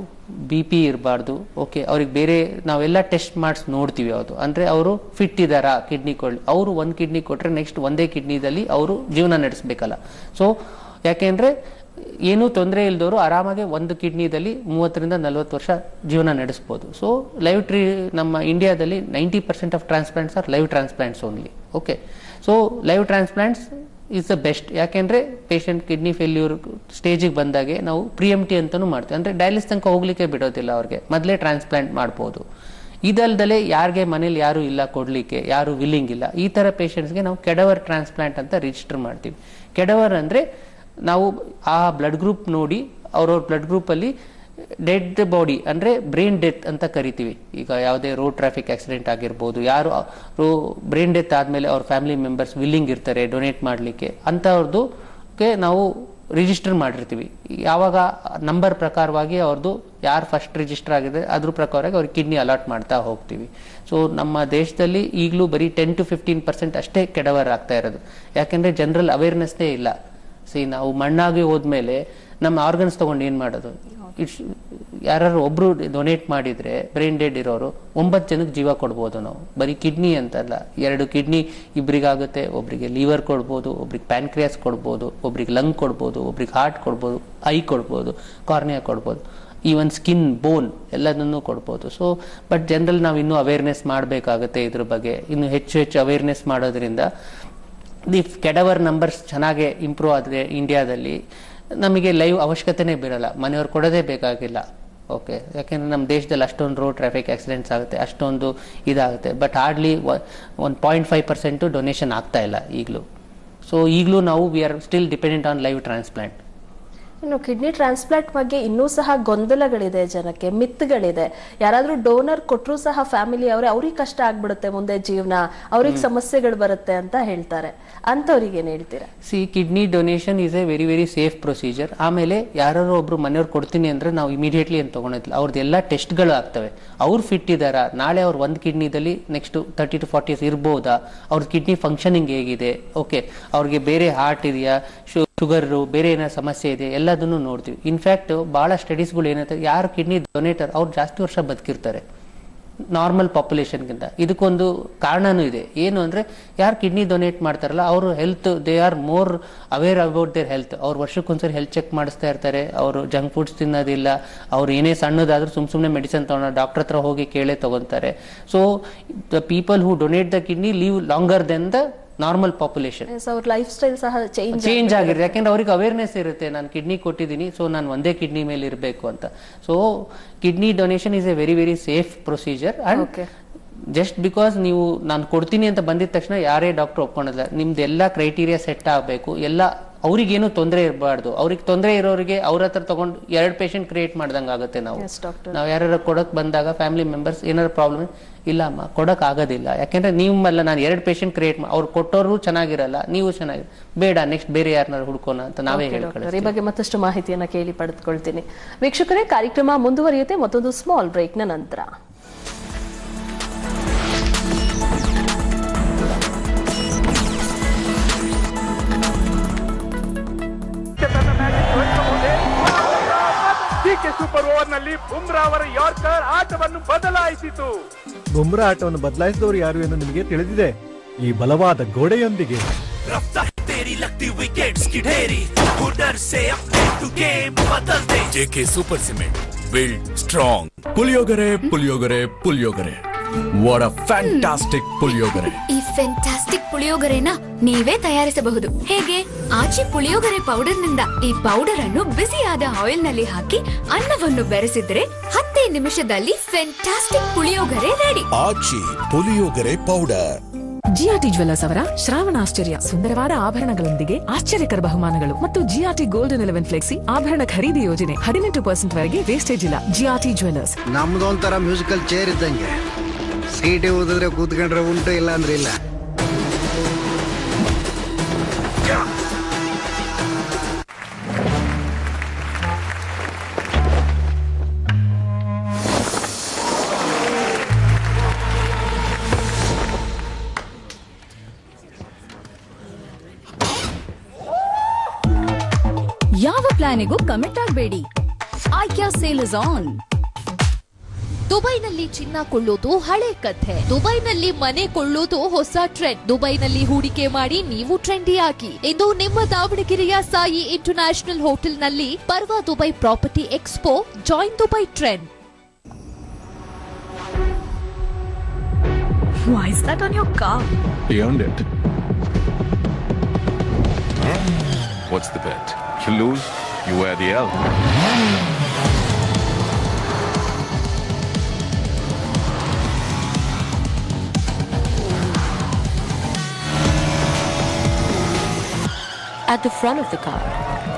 BP ಇರಬಾರ್ದು. ಓಕೆ, ಅವ್ರಿಗೆ ಬೇರೆ ನಾವೆಲ್ಲ ಟೆಸ್ಟ್ ಮಾಡಿಸಿ ನೋಡ್ತೀವಿ ಯಾವುದು ಅಂದರೆ ಅವರು ಫಿಟ್ ಇದ್ದಾರಾ ಕಿಡ್ನಿ ಕೊಡಲಿ. ಅವರು ಒಂದು ಕಿಡ್ನಿ ಕೊಟ್ಟರೆ ನೆಕ್ಸ್ಟ್ ಒಂದೇ ಕಿಡ್ನಿದಲ್ಲಿ ಅವರು ಜೀವನ ನಡೆಸಬೇಕಲ್ಲ. ಸೊ ಯಾಕೆಂದರೆ ಏನೂ ತೊಂದರೆ ಇಲ್ದವರು ಆರಾಮಾಗಿ ಒಂದು ಕಿಡ್ನಿದಲ್ಲಿ 30-40 ವರ್ಷ ಜೀವನ ನಡೆಸ್ಬೋದು. ಸೊ ನಮ್ಮ ಇಂಡಿಯಾದಲ್ಲಿ 90% of transplants are live transplants only. Okay, so live transplants is the best. ಯಾಕೆಂದರೆ ಪೇಷಂಟ್ ಕಿಡ್ನಿ ಫೇಲ್ಯೂರ್ ಸ್ಟೇಜಿಗೆ ಬಂದಾಗೆ ನಾವು ಪ್ರಿಎಂಟಿ ಅಂತಲೂ ಮಾಡ್ತೀವಿ. ಅಂದರೆ ಡಯಾಲಿಸಿಸ್ ತನಕ ಹೋಗ್ಲಿಕ್ಕೆ ಬಿಡೋದಿಲ್ಲ, ಅವ್ರಿಗೆ ಮೊದಲೇ ಟ್ರಾನ್ಸ್ಪ್ಲಾಂಟ್ ಮಾಡ್ಬೋದು. ಇದಲ್ದಲೇ ಯಾರಿಗೆ ಮನೇಲಿ ಯಾರು ಇಲ್ಲ ಕೊಡಲಿಕ್ಕೆ, ಯಾರು ವಿಲ್ಲಿಂಗ್ ಇಲ್ಲ, ಈ ಥರ ಪೇಷಂಟ್ಸ್ಗೆ ನಾವು ಕೆಡವರ್ ಟ್ರಾನ್ಸ್ಪ್ಲಾಂಟ್ ಅಂತ ರಿಜಿಸ್ಟರ್ ಮಾಡ್ತೀವಿ. ಕೆಡವರ್ ಅಂದರೆ ನಾವು ಆ ಬ್ಲಡ್ ಗ್ರೂಪ್ ನೋಡಿ ಅವ್ರವ್ರ ಬ್ಲಡ್ ಗ್ರೂಪಲ್ಲಿ ಡೆಡ್ ಬಾಡಿ ಅಂದರೆ ಬ್ರೈನ್ ಡೆತ್ ಅಂತ ಕರಿತೀವಿ. ಈಗ ಯಾವುದೇ ರೋಡ್ ಟ್ರಾಫಿಕ್ ಆಕ್ಸಿಡೆಂಟ್ ಆಗಿರ್ಬೋದು, ಯಾರು ಬ್ರೈನ್ ಡೆತ್ ಆದಮೇಲೆ ಅವ್ರ ಫ್ಯಾಮಿಲಿ ಮೆಂಬರ್ಸ್ ವಿಲ್ಲಿಂಗ್ ಇರ್ತಾರೆ ಡೊನೇಟ್ ಮಾಡಲಿಕ್ಕೆ, ಅಂಥವ್ರದ್ದು ನಾವು ರಿಜಿಸ್ಟರ್ ಮಾಡಿರ್ತೀವಿ. ಯಾವಾಗ ನಂಬರ್ ಪ್ರಕಾರವಾಗಿ ಅವ್ರದ್ದು ಯಾರು ಫಸ್ಟ್ ರಿಜಿಸ್ಟರ್ ಆಗಿದೆ ಅದ್ರ ಪ್ರಕಾರವಾಗಿ ಅವ್ರಿಗೆ ಕಿಡ್ನಿ ಅಲಾಟ್ ಮಾಡ್ತಾ ಹೋಗ್ತೀವಿ. ಸೊ ನಮ್ಮ ದೇಶದಲ್ಲಿ ಈಗಲೂ ಬರೀ 10-15% ಅಷ್ಟೇ ಕೆಡವರ್ ಆಗ್ತಾ ಇರೋದು. ಯಾಕೆಂದರೆ ಜನರಲ್ ಅವೇರ್ನೆಸ್ನೇ ಇಲ್ಲ. ನಾವು ಮಣ್ಣಾಗಿ ಹೋದ್ಮೇಲೆ ನಮ್ಮ ಆರ್ಗನ್ಸ್ ತೊಗೊಂಡು ಏನು ಮಾಡೋದು? ಯಾರು ಒಬ್ರು ಡೊನೇಟ್ ಮಾಡಿದರೆ ಬ್ರೈನ್ ಡೆಡ್ ಇರೋರು 9 ಜನಕ್ಕೆ ಜೀವ ಕೊಡ್ಬೋದು ನಾವು. ಬರೀ ಕಿಡ್ನಿ ಅಂತಲ್ಲ, 2 ಕಿಡ್ನಿ ಇಬ್ಬರಿಗಾಗುತ್ತೆ, ಒಬ್ರಿಗೆ ಲಿವರ್ ಕೊಡ್ಬೋದು, ಒಬ್ರಿಗೆ ಪ್ಯಾನ್ಕ್ರಿಯಾಸ್ ಕೊಡ್ಬೋದು, ಒಬ್ರಿಗೆ ಲಂಗ್ ಕೊಡ್ಬೋದು, ಒಬ್ರಿಗೆ ಹಾರ್ಟ್ ಕೊಡ್ಬೋದು, ಐ ಕೊಡ್ಬೋದು, ಕಾರ್ನಿಯಾ ಕೊಡ್ಬೋದು, ಈವನ್ ಸ್ಕಿನ್, ಬೋನ್ ಎಲ್ಲದನ್ನೂ ಕೊಡ್ಬೋದು. ಸೊ ಬಟ್ ಜನರಲ್ ನಾವು ಇನ್ನೂ ಅವೇರ್ನೆಸ್ ಮಾಡಬೇಕಾಗುತ್ತೆ ಇದ್ರ ಬಗ್ಗೆ. ಇನ್ನು ಹೆಚ್ಚು ಅವೇರ್ನೆಸ್ ಮಾಡೋದ್ರಿಂದ ಕೆಡವರ್ ನಂಬರ್ಸ್ ಚೆನ್ನಾಗಿ ಇಂಪ್ರೂವ್ ಆದರೆ ಇಂಡಿಯಾದಲ್ಲಿ ನಮಗೆ ಲೈವ್ ಅವಶ್ಯಕತೆನೇ ಬೀರಲ್ಲ, ಮನೆಯವ್ರು ಕೊಡೋದೇ ಬೇಕಾಗಿಲ್ಲ. ಓಕೆ, ಯಾಕೆಂದರೆ ನಮ್ಮ ದೇಶದಲ್ಲಿ ಅಷ್ಟೊಂದು ರೋಡ್ ಟ್ರಾಫಿಕ್ ಆಕ್ಸಿಡೆಂಟ್ಸ್ ಆಗುತ್ತೆ, ಅಷ್ಟೊಂದು ಇದಾಗುತ್ತೆ. ಬಟ್ ಹಾರ್ಡ್ಲಿ 1.5% ಡೊನೇಷನ್ ಆಗ್ತಾ ಇಲ್ಲ ಈಗಲೂ. ಸೊ ಈಗಲೂ ನಾವು we are still dependent on live transplant. ಇನ್ನು ಕಿಡ್ನಿ ಟ್ರಾನ್ಸ್ಪ್ಲಾಂಟ್ ಬಗ್ಗೆ ಇನ್ನೂ ಸಹ ಗೊಂದಲಗಳಿದೆ, ಜನಕ್ಕೆ ಮಿತ್ಗಳಿದೆ. ಯಾರಾದ್ರೂ ಡೋನರ್ ಕೊಟ್ಟರು ಸಹ ಫ್ಯಾಮಿಲಿ ಅವ್ರಿಗೆ ಕಷ್ಟ ಆಗ್ಬಿಡುತ್ತೆ ಮುಂದೆ ಜೀವನ, ಅವ್ರಿಗೆ ಸಮಸ್ಯೆಗಳು ಬರುತ್ತೆ ಅಂತ ಹೇಳ್ತಾರೆ. ಅಂತವ್ರಿಗೆ ಏನ್ ಹೇಳ್ತೀರಾ? Kidney donation is a very very safe procedure. ಆಮೇಲೆ ಯಾರು ಒಬ್ರು ಮನೆಯವ್ರು ಕೊಡ್ತೀನಿ ಅಂದ್ರೆ ನಾವು ಇಮಿಡಿಯೇಟ್ಲಿ ಏನು ತಗೊಳೋದಿಲ್ಲ. ಅವ್ರದ್ದು ಎಲ್ಲ ಟೆಸ್ಟ್ಗಳು ಆಗ್ತವೆ. ಅವ್ರು ಫಿಟ್ ಇದ್ದಾರಾ, ನಾಳೆ ಅವ್ರು ಒಂದು ಕಿಡ್ನಿದಲ್ಲಿ ನೆಕ್ಸ್ಟ್ 30-40 years ಇರ್ಬೋದಾ, ಅವ್ರ ಕಿಡ್ನಿ ಫಂಕ್ಷನಿಂಗ್ ಹೇಗಿದೆ, ಓಕೆ, ಅವ್ರಿಗೆ ಬೇರೆ ಹಾರ್ಟ್ ಇದೆಯಾ, ಶುಗರು, ಬೇರೆ ಏನೋ ಸಮಸ್ಯೆ ಇದೆ, ಎಲ್ಲದನ್ನು ನೋಡ್ತೀವಿ. ಇನ್ಫ್ಯಾಕ್ಟ್ ಭಾಳ ಸ್ಟಡೀಸ್ಗಳು ಏನಂತಾರೆ, ಯಾರು ಕಿಡ್ನಿ ಡೊನೇಟರ್ ಅವ್ರು ಜಾಸ್ತಿ ವರ್ಷ ಬದುಕಿರ್ತಾರೆ ನಾರ್ಮಲ್ ಪಾಪ್ಯುಲೇಷನ್ಗಿಂತ. ಇದಕ್ಕೊಂದು ಕಾರಣನೂ ಇದೆ. ಏನು ಅಂದರೆ ಯಾರು ಕಿಡ್ನಿ ಡೊನೇಟ್ ಮಾಡ್ತಾರಲ್ಲ ಅವರು health, they are more aware about their health. ಅವ್ರು ವರ್ಷಕ್ಕೊಂದ್ಸರಿ ಹೆಲ್ತ್ ಚೆಕ್ ಮಾಡಿಸ್ತಾ ಇರ್ತಾರೆ. ಅವರು ಜಂಕ್ ಫುಡ್ಸ್ ತಿನ್ನೋದಿಲ್ಲ, ಅವ್ರು ಏನೇ ಸಣ್ಣದಾದ್ರೂ ಸುಮ್ಮನೆ ಮೆಡಿಸಿನ್ ತೊಗೊಂಡು ಡಾಕ್ಟರ್ ಹತ್ರ ಹೋಗಿ ಕೇಳೇ ತಗೊತಾರೆ. So the people who donate the kidney live longer than the normal population. Lifestyle ಸಹ ಚೇಂಜ್ ಆಗಿರುತ್ತೆ. ಯಾಕೆಂದ್ರೆ ಅವ್ರಿಗೆ ಅವೇರ್ನೆಸ್ ಇರುತ್ತೆ, ನಾನು ಕಿಡ್ನಿ ಕೊಟ್ಟಿದ್ದೀನಿ, ಸೊ ನಾನು ಒಂದೇ ಕಿಡ್ನಿ ಮೇಲೆ ಇರಬೇಕು ಅಂತ. So kidney donation is a very very safe procedure. And just because ನೀವು ನಾನು ಕೊಡ್ತೀನಿ ಅಂತ ಬಂದಿದ ತಕ್ಷಣ ಯಾರೇ ಡಾಕ್ಟರ್ ಒಪ್ಕೊಂಡಿಲ್ಲ. ನಿಮ್ದೆಲ್ಲ ಕ್ರೈಟೀರಿಯಾ ಸೆಟ್ ಆಗಬೇಕು, ಎಲ್ಲ ಅವ್ರಿಗೇನು ತೊಂದರೆ ಇರಬಾರ್ದು. ಅವ್ರಿಗೆ ತೊಂದರೆ ಇರೋರಿಗೆ ಅವ್ರ ಹತ್ರ ತಗೊಂಡು 2 ಪೇಷಂಟ್ ಕ್ರಿಯೇಟ್ ಮಾಡ್ದಂಗೆ ಆಗುತ್ತೆ. ನಾವು ಯಾರು ಕೊಡಕ್ ಬಂದಾಗ ಫ್ಯಾಮಿಲಿ ಮೆಂಬರ್ಸ್ ಏನಾದ್ರು ಪ್ರಾಬ್ಲಮ್ ಇಲ್ಲ ಅಮ್ಮ ಕೊಡಕ್ ಆಗೋದಿಲ್ಲ, ಯಾಕೆಂದ್ರೆ ನೀವಲ್ಲ ನಾನು 2 ಪೇಷಂಟ್ ಕ್ರಿಯೇಟ್ ಅವ್ರು ಕೊಟ್ಟವರು ಚೆನ್ನಾಗಿರಲ್ಲ, ನೀವು ಚೆನ್ನಾಗಿ ಬೇಡ, ನೆಕ್ಸ್ಟ್ ಬೇರೆ ಯಾರನ್ನಾರು ಹುಡ್ಕೋಣ ಅಂತ ನಾವೇ ಹೇಳ್ಕೊಳ್ಳಿ. ಈ ಬಗ್ಗೆ ಮತ್ತಷ್ಟು ಮಾಹಿತಿಯನ್ನ ಕೇಳಿ ಪಡೆದುಕೊಳ್ತೀನಿ. ವೀಕ್ಷಕರೇ, ಕಾರ್ಯಕ್ರಮ ಮುಂದುವರಿಯುತ್ತೆ ಮತ್ತೊಂದು ಸ್ಮಾಲ್ ಬ್ರೇಕ್ ನ ನಂತರ. ಸೂಪರ್ ಓವರ್ ನಲ್ಲಿ ಬುಮ್ರಾ ಅವರ ಯಾರ್ಕರ್ ಆಟವನ್ನು ಬದಲಾಯಿಸಿತು. ಬುಮ್ರಾ ಆಟವನ್ನು ಬದಲಾಯಿಸಿದವರು ಯಾರು ಎಂದು ನಿಮಗೆ ತಿಳಿದಿದೆ. ಈ ಬಲವಾದ ಗೋಡೆಯೊಂದಿಗೆ JK super cement build strong. Puliyogare puliyogare puliyogare, what a fantastic puliyogare. ಈ ಫ್ಯಾಂಟಾಸ್ಟಿಕ್ ಪುಳಿಯೋಗರೆನ ನೀವೇ ತಯಾರಿಸಬಹುದು. ಹೇಗೆ? ಆಚಿ ಪುಳಿಯೋಗರೆ ಪೌಡರ್ ನಿಂದ ಈ ಪೌಡರ್ ಅನ್ನು ಬಿಸಿಯಾದ ಆಯಿಲ್ ನಲ್ಲಿ ಹಾಕಿ ಅನ್ನವನ್ನು ಬೆರೆಸಿದ್ರೆ 10 ನಿಮಿಷದಲ್ಲಿ ಫ್ಯಾಂಟಾಸ್ಟಿಕ್ ಪುಳಿಯೋಗರೆ ರೆಡಿ. ಆಚಿ ಪುಳಿಯೋಗರೆ ಪೌಡರ್. ಜಿಆರ್ಟಿ ಜ್ಯುವೆಲ್ಲರ್ಸ್ ಅವರ ಶ್ರಾವಣಾಶ್ಚರ್ಯ, ಸುಂದರವಾದ ಆಭರಣಗಳೊಂದಿಗೆ ಆಶ್ಚರ್ಯಕರ ಬಹುಮಾನಗಳು ಮತ್ತು ಜಿಆರ್ಟಿ ಗೋಲ್ಡನ್ 11 ಫ್ಲೆಕ್ಸಿ ಆಭರಣ ಖರೀದಿ ಯೋಜನೆ. 18% ವರೆಗೆ ವೇಸ್ಟೇಜ್ ಇಲ್ಲ. GRT jewellers. ನಮ್ದೊಂಥರ ಮ್ಯೂಸಿಕಲ್ ಚೇರ್ ಇದ್ದಂಗೆ, ಸೀಟಿ ಓದಿದ್ರೆ ಕೂತ್ಕೊಂಡ್ರೆ ಉಂಟು, ಇಲ್ಲ ಅಂದ್ರೆ ಇಲ್ಲ. ಯಾವ ಪ್ಲಾನಿಗೂ ಕಮಿಟ್ ಆಗಬೇಡಿ. IKEA sale is on. ದುಬೈನಲ್ಲಿ ಚಿನ್ನ ಕೊಳ್ಳೋದು ಹಳೆ ಕಥೆ. ದುಬೈನಲ್ಲಿ ಮನೆ ಕೊಳ್ಳೋದು ಹೊಸ ಟ್ರೆಂಡ್. ದುಬೈನಲ್ಲಿ ಹೂಡಿಕೆ ಮಾಡಿ ನೀವು ಟ್ರೆಂಡಿ ಆಗಿ. ಇಂದು ನಿಮ್ಮ ದಾವಣಗೆರೆಯ ಸಾಯಿ ಇಂಟರ್ನ್ಯಾಷನಲ್ ಹೋಟೆಲ್ನಲ್ಲಿ ಪರ್ವಾ Dubai property expo. Join Dubai trend. Why is that on your car? He owned it. Huh? What's the bet? You lose, you wear the L. At the front of the car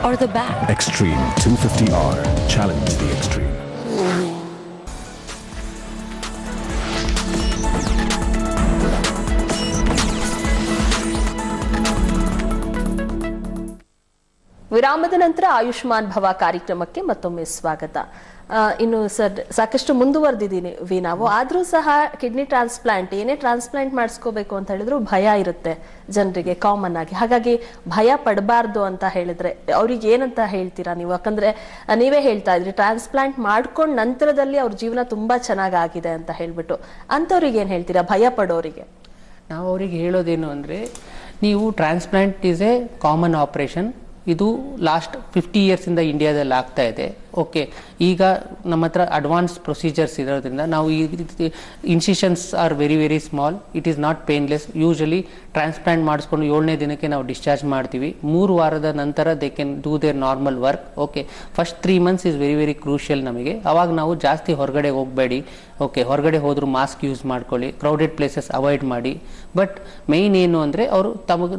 or the back? Extreme 250R. Challenge the extreme. ವಿರಾಮದ ನಂತರ ಆಯುಷ್ಮಾನ್ ಭವ ಕಾರ್ಯಕ್ರಮಕ್ಕೆ ಮತ್ತೊಮ್ಮೆ ಸ್ವಾಗತ. ಇನ್ನು sir ಸಾಕಷ್ಟು ಮುಂದುವರೆದಿದ್ದೀವಿ ನಾವು, ಆದ್ರೂ ಸಹ ಕಿಡ್ನಿ ಟ್ರಾನ್ಸ್ಪ್ಲಾಂಟ್ ಏನೇ ಟ್ರಾನ್ಸ್ಪ್ಲಾಂಟ್ ಮಾಡಿಸ್ಕೋಬೇಕು ಅಂತ ಹೇಳಿದ್ರು ಭಯ ಇರುತ್ತೆ ಜನರಿಗೆ ಕಾಮನ್ ಆಗಿ. ಹಾಗಾಗಿ ಭಯ ಪಡಬಾರ್ದು ಅಂತ ಹೇಳಿದ್ರೆ ಅವ್ರಿಗೆ ಏನಂತ ಹೇಳ್ತೀರಾ ನೀವು? ಯಾಕಂದ್ರೆ ನೀವೇ ಹೇಳ್ತಾ ಇದ್ರಿ ಟ್ರಾನ್ಸ್ಪ್ಲಾಂಟ್ ಮಾಡ್ಕೊಂಡ್ ನಂತರದಲ್ಲಿ ಅವ್ರ ಜೀವನ ತುಂಬಾ ಚೆನ್ನಾಗಾಗಿದೆ ಅಂತ ಹೇಳ್ಬಿಟ್ಟು, ಅಂತವ್ರಿಗೆ ಏನ್ ಹೇಳ್ತೀರಾ ಭಯ ಪಡೋರಿಗೆ? ನಾವು ಅವ್ರಿಗೆ ಹೇಳೋದೇನು ಅಂದರೆ, ನೀವು transplant is A common operation. ಇದು ಲಾಸ್ಟ್ 50 ಇಯರ್ಸಿಂದ ಇಂಡಿಯಾದಲ್ಲಿ ಆಗ್ತಾ ಇದೆ. ಓಕೆ, ಈಗ ನಮ್ಮ ಹತ್ರ ಅಡ್ವಾನ್ಸ್ ಪ್ರೊಸೀಜರ್ಸ್ ಇರೋದ್ರಿಂದ ನಾವು ಈ incisions are very very small. It is not painless. Usually transplant ಮಾಡಿಸ್ಕೊಂಡು 7ನೇ ದಿನಕ್ಕೆ ನಾವು ಡಿಸ್ಚಾರ್ಜ್ ಮಾಡ್ತೀವಿ. 3 ವಾರದ ನಂತರ they can do their normal work. Okay, first 3 months is very very crucial ನಮಗೆ. ಅವಾಗ ನಾವು ಜಾಸ್ತಿ ಹೊರಗಡೆ ಹೋಗಬೇಡಿ. ಓಕೆ, ಹೊರಗಡೆ ಹೋದರೂ ಮಾಸ್ಕ್ ಯೂಸ್ ಮಾಡ್ಕೊಳ್ಳಿ, ಕ್ರೌಡೆಡ್ ಪ್ಲೇಸಸ್ ಅವಾಯ್ಡ್ ಮಾಡಿ. ಬಟ್ ಮೇಯ್ನ್ ಏನು ಅಂದರೆ ಅವರು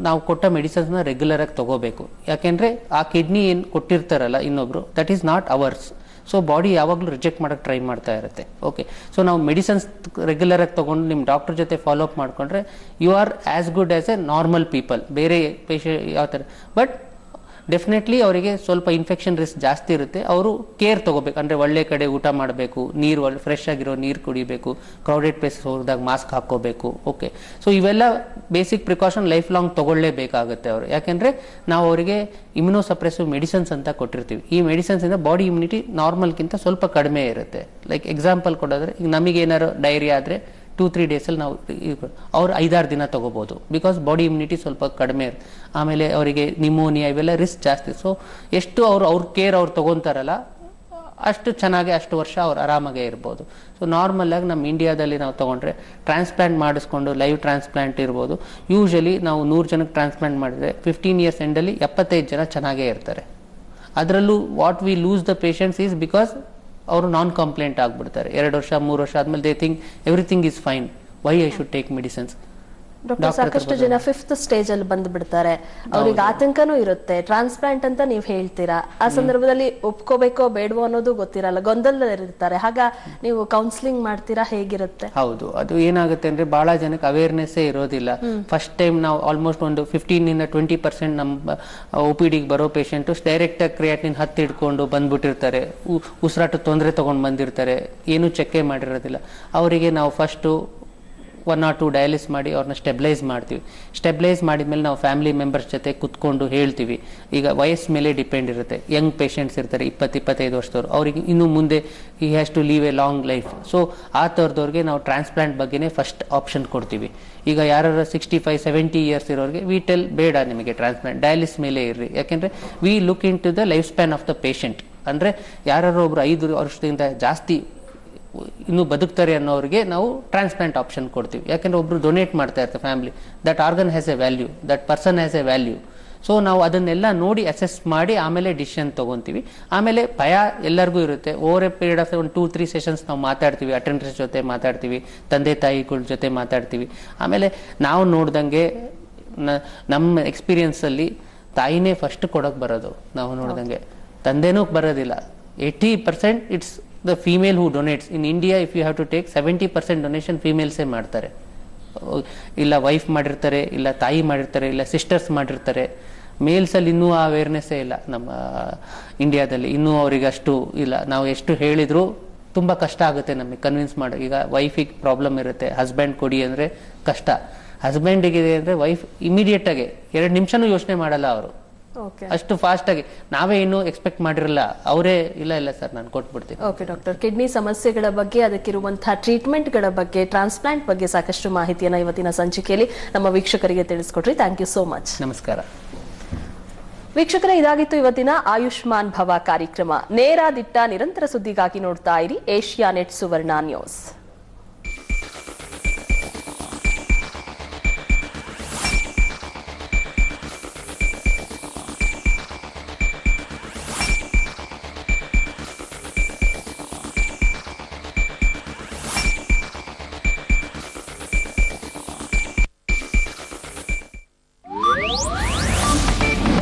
ನಾವು ಕೊಟ್ಟ ಮೆಡಿಸಿನ್ಸ್ನ ರೆಗ್ಯುಲರಾಗಿ ತಗೋಬೇಕು. ಯಾಕೆಂದರೆ ಆ ಕಿಡ್ನಿ ಏನು ಕೊಟ್ಟಿರ್ತಾರಲ್ಲ ಇನ್ನೊಬ್ರು, that is not hours. So body ಯಾವಾಗಲೂ ರಿಜೆಕ್ಟ್ ಮಾಡೋಕ್ಕೆ ಟ್ರೈ ಮಾಡ್ತಾ ಇರುತ್ತೆ. ಓಕೆ, ಸೊ ನಾವು ಮೆಡಿಸಿನ್ಸ್ ರೆಗ್ಯುಲರಾಗಿ ತೊಗೊಂಡು ನಿಮ್ಮ ಡಾಕ್ಟರ್ ಜೊತೆ ಫಾಲೋ ಅಪ್ ಮಾಡಿಕೊಂಡ್ರೆ you are as good as a normal people. ಬೇರೆ ಪೇಷಂಟ್ ಯಾವ ಥರ, ಬಟ್ ಡೆಫಿನೆಟ್ಲಿ ಅವರಿಗೆ ಸ್ವಲ್ಪ ಇನ್ಫೆಕ್ಷನ್ ರಿಸ್ಕ್ ಜಾಸ್ತಿ ಇರುತ್ತೆ. ಅವರು ಕೇರ್ ತೊಗೋಬೇಕು. ಅಂದರೆ ಒಳ್ಳೆ ಕಡೆ ಊಟ ಮಾಡಬೇಕು, ನೀರು ಒಳ್ಳೆ ಫ್ರೆಶ್ ಆಗಿರೋ ನೀರು ಕುಡಿಬೇಕು, ಕ್ರೌಡೆಡ್ ಪ್ಲೇಸಸ್ ಹೋದಾಗ ಮಾಸ್ಕ್ ಹಾಕ್ಕೋಬೇಕು. ಓಕೆ, ಸೊ ಇವೆಲ್ಲ ಬೇಸಿಕ್ ಪ್ರಿಕಾಷನ್ ಲೈಫ್ ಲಾಂಗ್ ತೊಗೊಳ್ಳೇಬೇಕಾಗುತ್ತೆ ಅವರು. ಯಾಕೆಂದರೆ ನಾವು ಅವರಿಗೆ ಇಮ್ಯುನೋಸಪ್ರೆಸಿವ್ ಮೆಡಿಸಿನ್ಸ್ ಅಂತ ಕೊಟ್ಟಿರ್ತೀವಿ. ಈ ಮೆಡಿಸಿನ್ಸಿಂದ ಬಾಡಿ ಇಮ್ಯುನಿಟಿ ನಾರ್ಮಲ್ಗಿಂತ ಸ್ವಲ್ಪ ಕಡಿಮೆ ಇರುತ್ತೆ. ಲೈಕ್ ಎಕ್ಸಾಂಪಲ್ ಕೊಡೋದ್ರೆ, ಈಗ ನಮಗೇನಾರು ಡೈರಿಯಾ ಆದರೆ 2-3 ಡೇಸಲ್ಲಿ ನಾವು ಅವ್ರು 5-6 ದಿನ ತೊಗೋಬೋದು. ಬಿಕಾಸ್ ಬಾಡಿ ಇಮ್ಯುನಿಟಿ ಸ್ವಲ್ಪ ಕಡಿಮೆ ಇರುತ್ತೆ. ಆಮೇಲೆ ಅವರಿಗೆ ನಿಮೋನಿಯಾ ಇವೆಲ್ಲ ರಿಸ್ಕ್ ಜಾಸ್ತಿ. ಸೊ ಎಷ್ಟು ಅವ್ರ ಕೇರ್ ಅವ್ರು ತೊಗೊತಾರಲ್ಲ ಅಷ್ಟು ಚೆನ್ನಾಗಿ ಅಷ್ಟು ವರ್ಷ ಅವ್ರು ಆರಾಮಾಗೇ ಇರ್ಬೋದು. ಸೊ ನಾರ್ಮಲಾಗಿ ನಮ್ಮ ಇಂಡಿಯಾದಲ್ಲಿ ನಾವು ತೊಗೊಂಡ್ರೆ ಟ್ರಾನ್ಸ್ಪ್ಲಾಂಟ್ ಮಾಡಿಸ್ಕೊಂಡು ಲೈವ್ ಟ್ರಾನ್ಸ್ಪ್ಲಾಂಟ್ ಇರ್ಬೋದು. ಯೂಶಲಿ ನಾವು 100 ಜನಕ್ಕೆ ಟ್ರಾನ್ಸ್ಪ್ಲಾಂಟ್ ಮಾಡಿದ್ರೆ 15 ಇಯರ್ಸ್ ಎಂಡಲ್ಲಿ 75 ಜನ ಚೆನ್ನಾಗೇ ಇರ್ತಾರೆ. ಅದರಲ್ಲೂ what we lose the patients is because ಅವರು ನಾನ್ ಕಂಪ್ಲೇಂಟ್ ಆಗ್ಬಿಡ್ತಾರೆ. 2 ವರ್ಷ 3 ವರ್ಷ ಆದ್ಮೇಲೆ they think everything is fine, why I should take medicines. Doctor, ಸಾಕಷ್ಟು ಜನ 5th ಸ್ಟೇಜ್ ಅಲ್ಲಿ ಬಂದು ಬಿಡ್ತಾರೆ. ಅವ್ರಿಗೆ ಆತಂಕನೂ ಇರುತ್ತೆ. ಟ್ರಾನ್ಸ್ಪ್ಲಾಂಟ್ ಅಂತ ನೀವು ಹೇಳ್ತೀರಾ, ಆ ಸಂದರ್ಭದಲ್ಲಿ ಒಪ್ಕೋಬೇಕೋ ಬೇಡವೋ ಅನ್ನೋದು ಗೊತ್ತಿರಲ್ಲ, ಗೊಂದಲದಲ್ಲಿರ್ತಾರೆ. ಆಗ ನೀವು ಕೌನ್ಸಿಲಿಂಗ್ ಮಾಡ್ತೀರಾ, ಹೇಗಿರುತ್ತೆ? ಹೌದು, ಅದು ಏನಾಗುತ್ತೆ ಅಂದ್ರೆ ಬಹಳ ಜನಕ್ಕೆ ಅವೇರ್ನೆಸ್ಸೇ ಇರೋದಿಲ್ಲ. ಫಸ್ಟ್ ಟೈಮ್ ನಾವು ಆಲ್ಮೋಸ್ಟ್ ಒಂದು 15-20% ನಮ್ಮ OPD ಬರೋ ಪೇಷಂಟು ಡೈರೆಕ್ಟ್ ಆಗಿ ಕ್ರಿಯಾಟಿನ್ 10 ಹಿಡ್ಕೊಂಡು ಬಂದ್ಬಿಟ್ಟಿರ್ತಾರೆ. ಉಸಿರಾಟ ತೊಂದರೆ ತಗೊಂಡು ಬಂದಿರ್ತಾರೆ, ಏನು ಚೆಕ್ಕೇ ಮಾಡಿರೋದಿಲ್ಲ. ಅವರಿಗೆ ನಾವು ಫಸ್ಟು 1 or 2 ಡಯಾಲಿಸ್ ಮಾಡಿ ಅವ್ರನ್ನ ಸ್ಟೆಬಿಲೈಸ್ ಮಾಡ್ತೀವಿ. ಸ್ಟೆಬಿಲೈಸ್ ಮಾಡಿದ್ಮೇಲೆ ನಾವು ಫ್ಯಾಮಿಲಿ ಮೆಂಬರ್ಸ್ ಜೊತೆ ಕುತ್ಕೊಂಡು ಹೇಳ್ತೀವಿ. ಈಗ ವಯಸ್ಸು ಮೇಲೆ ಡಿಪೆಂಡ್ ಇರುತ್ತೆ. ಯಂಗ್ ಪೇಷಂಟ್ಸ್ ಇರ್ತಾರೆ 20-25 ವರ್ಷದವ್ರು, ಅವ್ರಿಗೆ ಇನ್ನು ಮುಂದೆ he has to live a long life. So ಆ ಥರದವ್ರಿಗೆ ನಾವು ಟ್ರಾನ್ಸ್ಪ್ಲಾಂಟ್ ಬಗ್ಗೆನೇ ಫಸ್ಟ್ ಆಪ್ಷನ್ ಕೊಡ್ತೀವಿ. ಈಗ ಯಾರು 65-70 ಇಯರ್ಸ್ ಇರೋರಿಗೆ ವಿ ಟೆಲ್ ಬೇಡ ನಿಮಗೆ ಟ್ರಾನ್ಸ್ಪ್ಲಾಂಟ್, ಡಯಾಲಿಸ್ ಮೇಲೆ ಇರ್ರಿ. ಯಾಕೆಂದರೆ we look into the lifespan of the patient. ಅಂದರೆ ಯಾರು ಒಬ್ರು 5 ವರ್ಷದಿಂದ ಜಾಸ್ತಿ ಇನ್ನು ಬದುಕ್ತಾರೆ ಅನ್ನೋರಿಗೆ ನಾವು ಟ್ರಾನ್ಸ್ಪ್ಲಾಂಟ್ ಆಪ್ಷನ್ ಕೊಡ್ತೀವಿ. ಯಾಕೆಂದ್ರೆ ಒಬ್ರು ಡೊನೇಟ್ ಮಾಡ್ತಾ ಇರ್ತಾರೆ family, that organ has A value, that person has A value. So ನಾವು ಅದನ್ನೆಲ್ಲ ನೋಡಿ ಅಸೆಸ್ ಮಾಡಿ ಆಮೇಲೆ ಡಿಸಿಷನ್ ತೊಗೊತೀವಿ. ಆಮೇಲೆ ಭಯ ಎಲ್ಲರಿಗೂ ಇರುತ್ತೆ. ಓವರ್ ಎ ಪೀರಿಯಡ್ ಆಫ್ ಒಂದು 2-3 ಸೆಷನ್ಸ್ ನಾವು ಮಾತಾಡ್ತೀವಿ, ಅಟೆಂಡರ್ಸ್ ಜೊತೆ ಮಾತಾಡ್ತೀವಿ, ತಂದೆ ತಾಯಿಗಳ ಜೊತೆ ಮಾತಾಡ್ತೀವಿ. ಆಮೇಲೆ ನಾವು ನೋಡ್ದಂಗೆ ನಮ್ಮ ಎಕ್ಸ್ಪೀರಿಯನ್ಸಲ್ಲಿ ತಾಯಿನೇ ಫಸ್ಟ್ ಕೊಡೋಕೆ ಬರೋದು. ನಾವು ನೋಡ್ದಂಗೆ ತಂದೆನೂ ಬರೋದಿಲ್ಲ. 80% it's the female who donates. In India, if you have to take 70% donation females ಮಾಡ್ತಾರೆ. ಇಲ್ಲ ವೈಫ್ ಮಾಡಿರ್ತಾರೆ, ಇಲ್ಲ ತಾಯಿ ಮಾಡಿರ್ತಾರೆ, ಇಲ್ಲ ಸಿಸ್ಟರ್ಸ್ ಮಾಡಿರ್ತಾರೆ. ಮೇಲ್ಸಲ್ಲಿ ಇನ್ನೂ ಆ ಅವೇರ್ನೆಸ್ಸೇ ಇಲ್ಲ ನಮ್ಮ ಇಂಡಿಯಾದಲ್ಲಿ. ಇನ್ನೂ ಅವರಿಗೆ ಅಷ್ಟು ಇಲ್ಲ. ನಾವು ಎಷ್ಟು ಹೇಳಿದ್ರು ತುಂಬ ಕಷ್ಟ ಆಗುತ್ತೆ ನಮಗೆ ಕನ್ವಿನ್ಸ್ ಮಾಡಿ. ಈಗ ವೈಫಿಗೆ ಪ್ರಾಬ್ಲಮ್ ಇರುತ್ತೆ, ಹಸ್ಬೆಂಡ್ ಕೊಡಿ ಅಂದರೆ ಕಷ್ಟ. ಹಸ್ಬೆಂಡಿಗಿದೆ ಅಂದರೆ ವೈಫ್ ಇಮಿಡಿಯೇಟಾಗಿ 2 ನಿಮಿಷನೂ ಯೋಚನೆ ಮಾಡಲ್ಲ ಅವರು. ಅಷ್ಟು ಫಾಸ್ಟ್ ಆಗಿ ನಾವೇ ಇನ್ನೂ ಎಕ್ಸ್ಪೆಕ್ಟ್ ಮಾಡಿರಲ್ಲ, ಅವರೇ ಇಲ್ಲ ಸರ್ ನಾನು ಕೊಟ್ಬಿಡ್ತೀನಿ. ಓಕೆ ಡಾಕ್ಟರ್, ಕಿಡ್ನಿ ಸಮಸ್ಯೆಗಳ ಬಗ್ಗೆ, ಅದಕ್ಕಿರುವಂತಹ ಟ್ರೀಟ್ಮೆಂಟ್ಗಳ ಬಗ್ಗೆ, ಟ್ರಾನ್ಸ್ಪ್ಲಾಂಟ್ ಬಗ್ಗೆ ಸಾಕಷ್ಟು ಮಾಹಿತಿಯನ್ನ ಇವತ್ತಿನ ಸಂಚಿಕೆಯಲ್ಲಿ ನಮ್ಮ ವೀಕ್ಷಕರಿಗೆ ತಿಳಿಸ್ಕೊಟ್ರಿ. Thank you so much. ನಮಸ್ಕಾರ ವೀಕ್ಷಕರೇ, ಇದಾಗಿತ್ತು ಇವತ್ತಿನ ಆಯುಷ್ಮಾನ್ ಭವ ಕಾರ್ಯಕ್ರಮ. ನೇರ ದಿಟ್ಟ ನಿರಂತರ ಸುದ್ದಿಗಾಗಿ ನೋಡ್ತಾ ಇರಿ ಏಷ್ಯಾನೆಟ್ ಸುವರ್ಣ ನ್ಯೂಸ್.